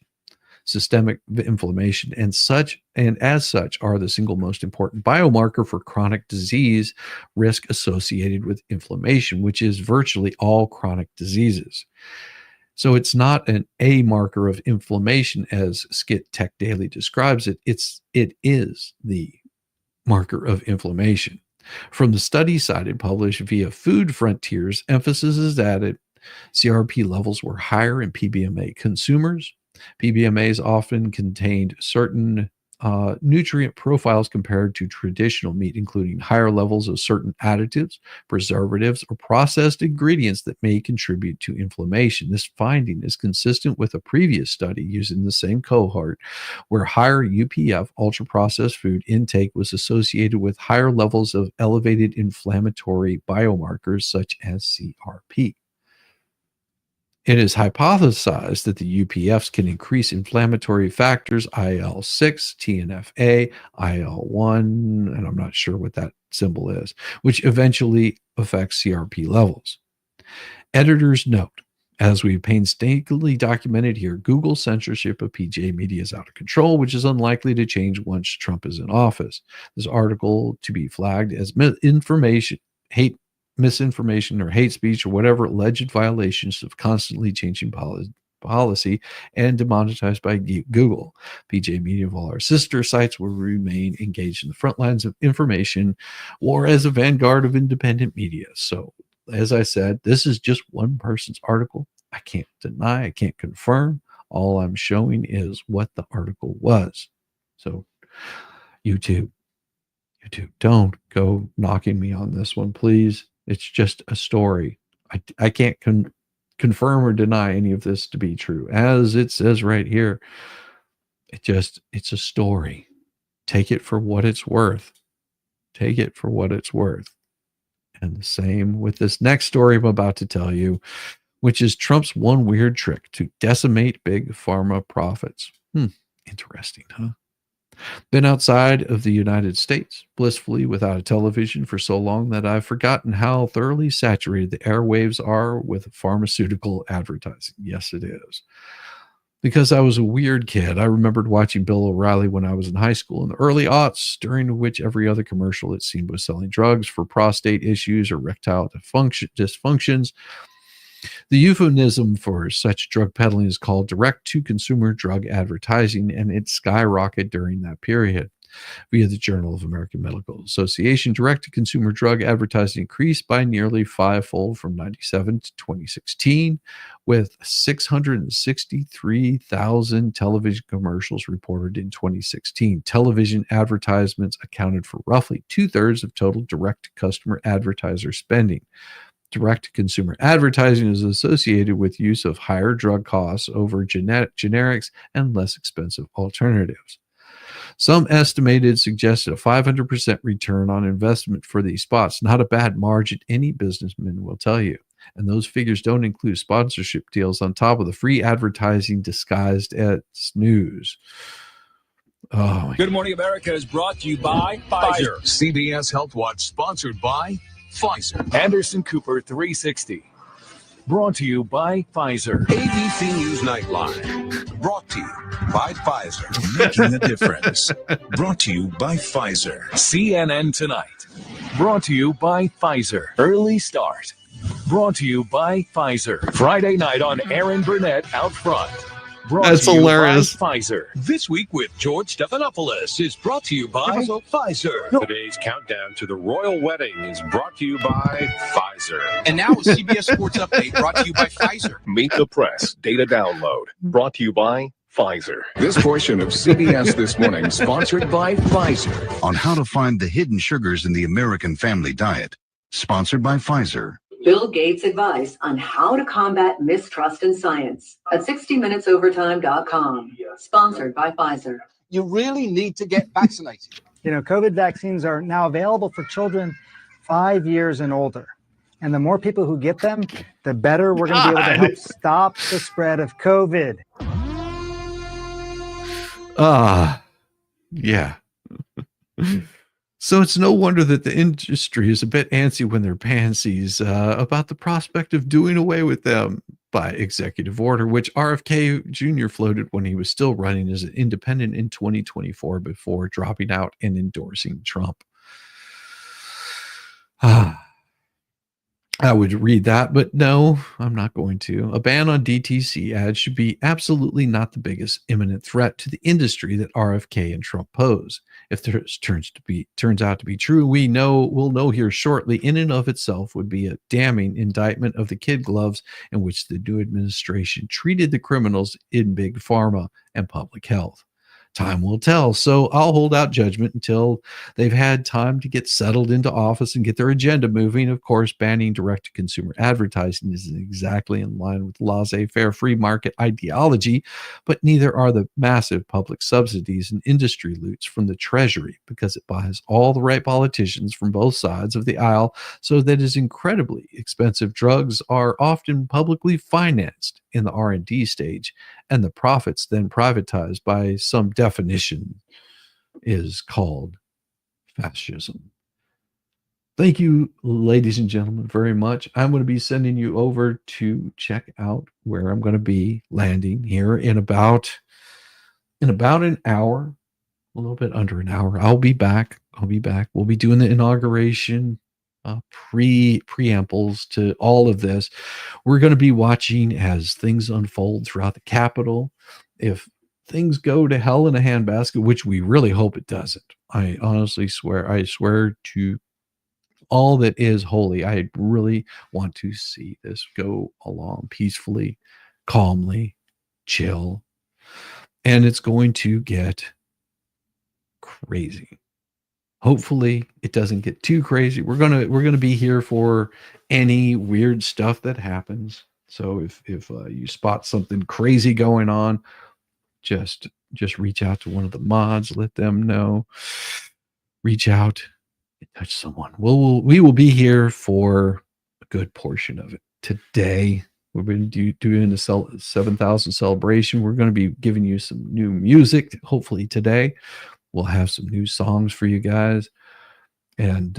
and as such are the single most important biomarker for chronic disease risk associated with inflammation, which is virtually all chronic diseases. So it's not a marker of inflammation as Skit Tech Daily describes it. It is the marker of inflammation. From the study cited published via Food Frontiers, emphasis is added CRP levels were higher in PBMA consumers. PBMAs often contained certain nutrient profiles compared to traditional meat, including higher levels of certain additives, preservatives, or processed ingredients that may contribute to inflammation. This finding is consistent with a previous study using the same cohort, where higher UPF, ultra-processed food intake, was associated with higher levels of elevated inflammatory biomarkers such as CRP. It is hypothesized that the UPFs can increase inflammatory factors IL-6, TNF-A, IL-1, and I'm not sure what that symbol is, which eventually affects CRP levels. Editors note, as we painstakingly documented here, Google censorship of PJ Media is out of control, which is unlikely to change once Trump is in office. This article to be flagged as misinformation or hate speech or whatever alleged violations of constantly changing policy and demonetized by Google. PJ Media of all our sister sites will remain engaged in the front lines of information or as a vanguard of independent media. So, as I said, this is just one person's article. I can't deny, I can't confirm. All I'm showing is what the article was. So, YouTube, don't go knocking me on this one, please. It's just a story. I can't confirm or deny any of this to be true. As it says right here, it's a story. Take it for what it's worth. Take it for what it's worth. And the same with this next story I'm about to tell you, which is Trump's one weird trick to decimate big pharma profits. Interesting, huh? Been outside of the United States, blissfully without a television for so long that I've forgotten how thoroughly saturated the airwaves are with pharmaceutical advertising. Yes, it is. Because I was a weird kid, I remembered watching Bill O'Reilly when I was in high school in the early aughts, during which every other commercial it seemed was selling drugs for prostate issues or erectile dysfunctions. The euphemism for such drug peddling is called direct-to-consumer drug advertising, and it skyrocketed during that period. Via the Journal of American Medical Association, direct-to-consumer drug advertising increased by nearly fivefold from 97 to 2016, with 663,000 television commercials reported in 2016. Television advertisements accounted for roughly two-thirds of total direct-to-customer advertiser spending. Direct-to-consumer advertising is associated with use of higher drug costs over generics and less expensive alternatives. Some estimated suggested a 500% return on investment for these spots. Not a bad margin, any businessman will tell you. And those figures don't include sponsorship deals on top of the free advertising disguised as news. Oh, Good Morning America is brought to you by Pfizer. CBS Health Watch, sponsored by Pfizer. Anderson Cooper 360. Brought to you by Pfizer. ABC News Nightline. Brought to you by Pfizer. Making a difference. Brought to you by Pfizer. CNN Tonight. Brought to you by Pfizer. Early Start. Brought to you by Pfizer. Friday night on Aaron Burnett Out Front. Brought That's to you hilarious. by Pfizer. This week with George Stephanopoulos is brought to you by Pfizer. Today's countdown to the royal wedding is brought to you by Pfizer. And now a CBS Sports Update brought to you by Pfizer. Meet the Press data download brought to you by Pfizer. This portion of CBS This Morning sponsored by Pfizer. On how to find the hidden sugars in the American family diet. Sponsored by Pfizer. Bill Gates' advice on how to combat mistrust in science at 60minutesovertime.com. Sponsored by Pfizer. You really need to get vaccinated. You know, COVID vaccines are now available for children 5 years and older. And the more people who get them, the better we're going to be able to help stop the spread of COVID. Yeah. So it's no wonder that the industry is a bit antsy when they're pansies about the prospect of doing away with them by executive order, which RFK Jr. floated when he was still running as an independent in 2024 before dropping out and endorsing Trump. I would read that, but no, I'm not going to. A ban on DTC ads should be absolutely not the biggest imminent threat to the industry that RFK and Trump pose. If this turns out to be true, we'll know here shortly, in and of itself would be a damning indictment of the kid gloves in which the new administration treated the criminals in big pharma and public health. Time will tell. So I'll hold out judgment until they've had time to get settled into office and get their agenda moving. Of course, banning direct-to-consumer advertising isn't exactly in line with laissez-faire free market ideology, but neither are the massive public subsidies and industry loots from the Treasury, because it buys all the right politicians from both sides of the aisle so that his incredibly expensive drugs are often publicly financed in the R&D stage, and the profits then privatized by some definition is called fascism. Thank you, ladies and gentlemen, very much. I'm going to be sending you over to check out where I'm going to be landing here in about an hour, a little bit under an hour. I'll be back. We'll be doing the inauguration preambles to all of this. We're going to be watching as things unfold throughout the Capitol. If things go to hell in a handbasket, which we really hope it doesn't, I honestly swear to all that is holy, I really want to see this go along peacefully, calmly, chill, and it's going to get crazy. Hopefully it doesn't get too crazy. We're gonna be here for any weird stuff that happens. So if you spot something crazy going on, just reach out to one of the mods, let them know. Reach out and touch someone. We will be here for a good portion of it. Today we're going to be doing the 7,000 celebration. We're going to be giving you some new music, hopefully today. We'll have some new songs for you guys. And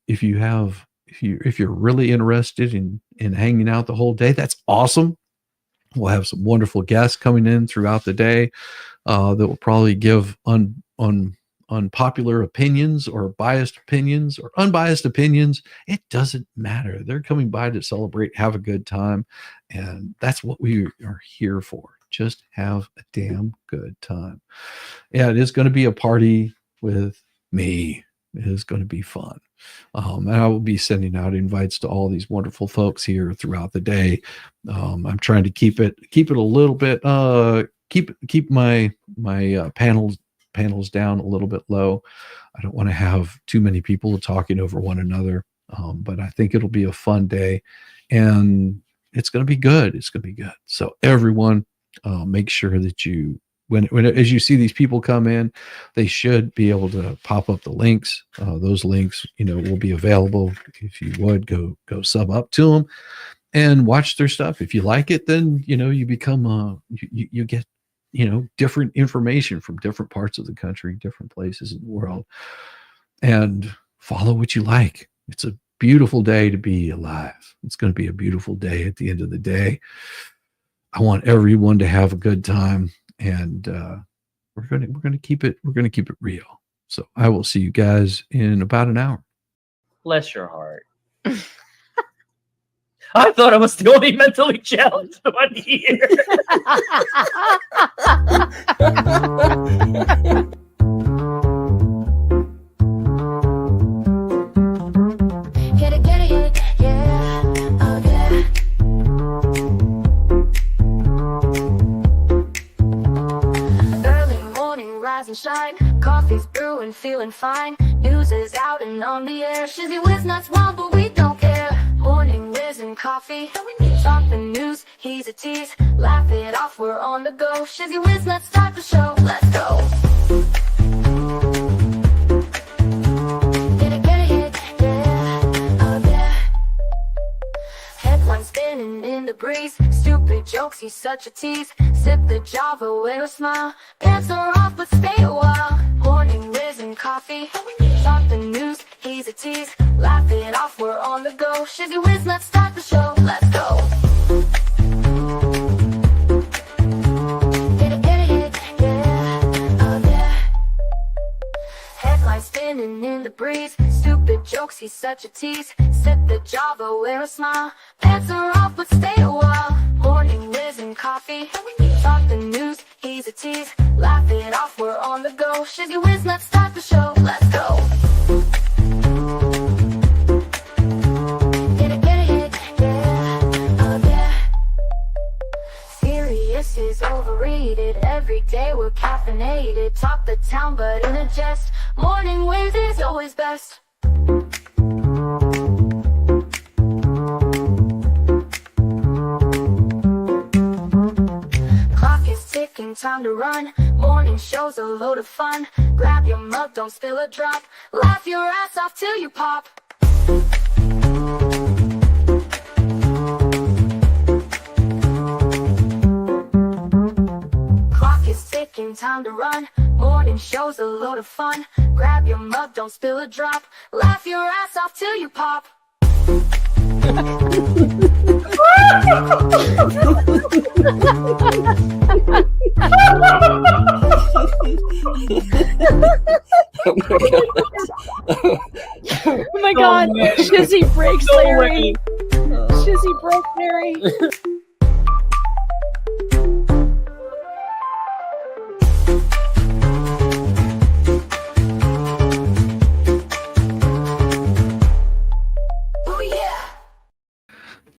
if you're really interested in hanging out the whole day, that's awesome. We'll have some wonderful guests coming in throughout the day that will probably give unpopular opinions or biased opinions or unbiased opinions. It doesn't matter. They're coming by to celebrate, have a good time. And that's what we are here for. Just have a damn good time. Yeah, it is going to be a party with me. It is going to be fun. And I will be sending out invites to all these wonderful folks here throughout the day. I'm trying to keep it a little bit, keep my panels down a little bit low. I don't want to have too many people talking over one another. But I think it'll be a fun day, and it's going to be good. It's going to be good. So everyone, make sure that you, when as you see these people come in, they should be able to pop up the links. Those links, will be available. If you would go sub up to them and watch their stuff. If you like it, then you become you get different information from different parts of the country, different places in the world, and follow what you like. It's a beautiful day to be alive. It's going to be a beautiful day at the end of the day. I want everyone to have a good time, and we're going to keep it real. So I will see you guys in about an hour. Bless your heart. I thought I was the only mentally challenged one here. Get it, yeah, oh yeah. Early morning, rise and shine. Coffee's brewing, feeling fine. News is out and on the air. Shizzy whiz nuts wild, but we don't care. Morning whiz and coffee. Talk the news, he's a tease. Laugh it off, we're on the go. Shizzy whiz nuts, start the show. Let's go. Get it, yeah, oh yeah. Headlines spinning in the breeze. Stupid jokes, he's such a tease. Sip the Java with a smile. Pants are off, but stay a while. Morning whiz and coffee. Talk the news, he's a tease. Laugh it off, we're on the go. Shizzy whiz, let's start the show. Let's go. Get it, yeah, oh yeah. Headlines spinning in the breeze. Stupid jokes, he's such a tease. Sip the Java, wear a smile. Pants are off, but stay a while. Morning whiz and coffee. Talk the news, he's a tease. Laugh it off, we're on the go. Shizzy whiz, let's start the show. Let's go. Get it, yeah, oh yeah. Serious is overrated. Every day we're caffeinated. Talk the town, but in a jest. Morning whiz is always best. Clock is ticking, time to run. Morning show's a load of fun. Grab your mug, don't spill a drop. Laugh your ass off till you pop. Clock is ticking, time to run. Morning show's a load of fun. Grab your mug, don't spill a drop. Laugh your ass off till you pop. Oh my god, Shizzy breaks Larry. Shizzy broke Larry.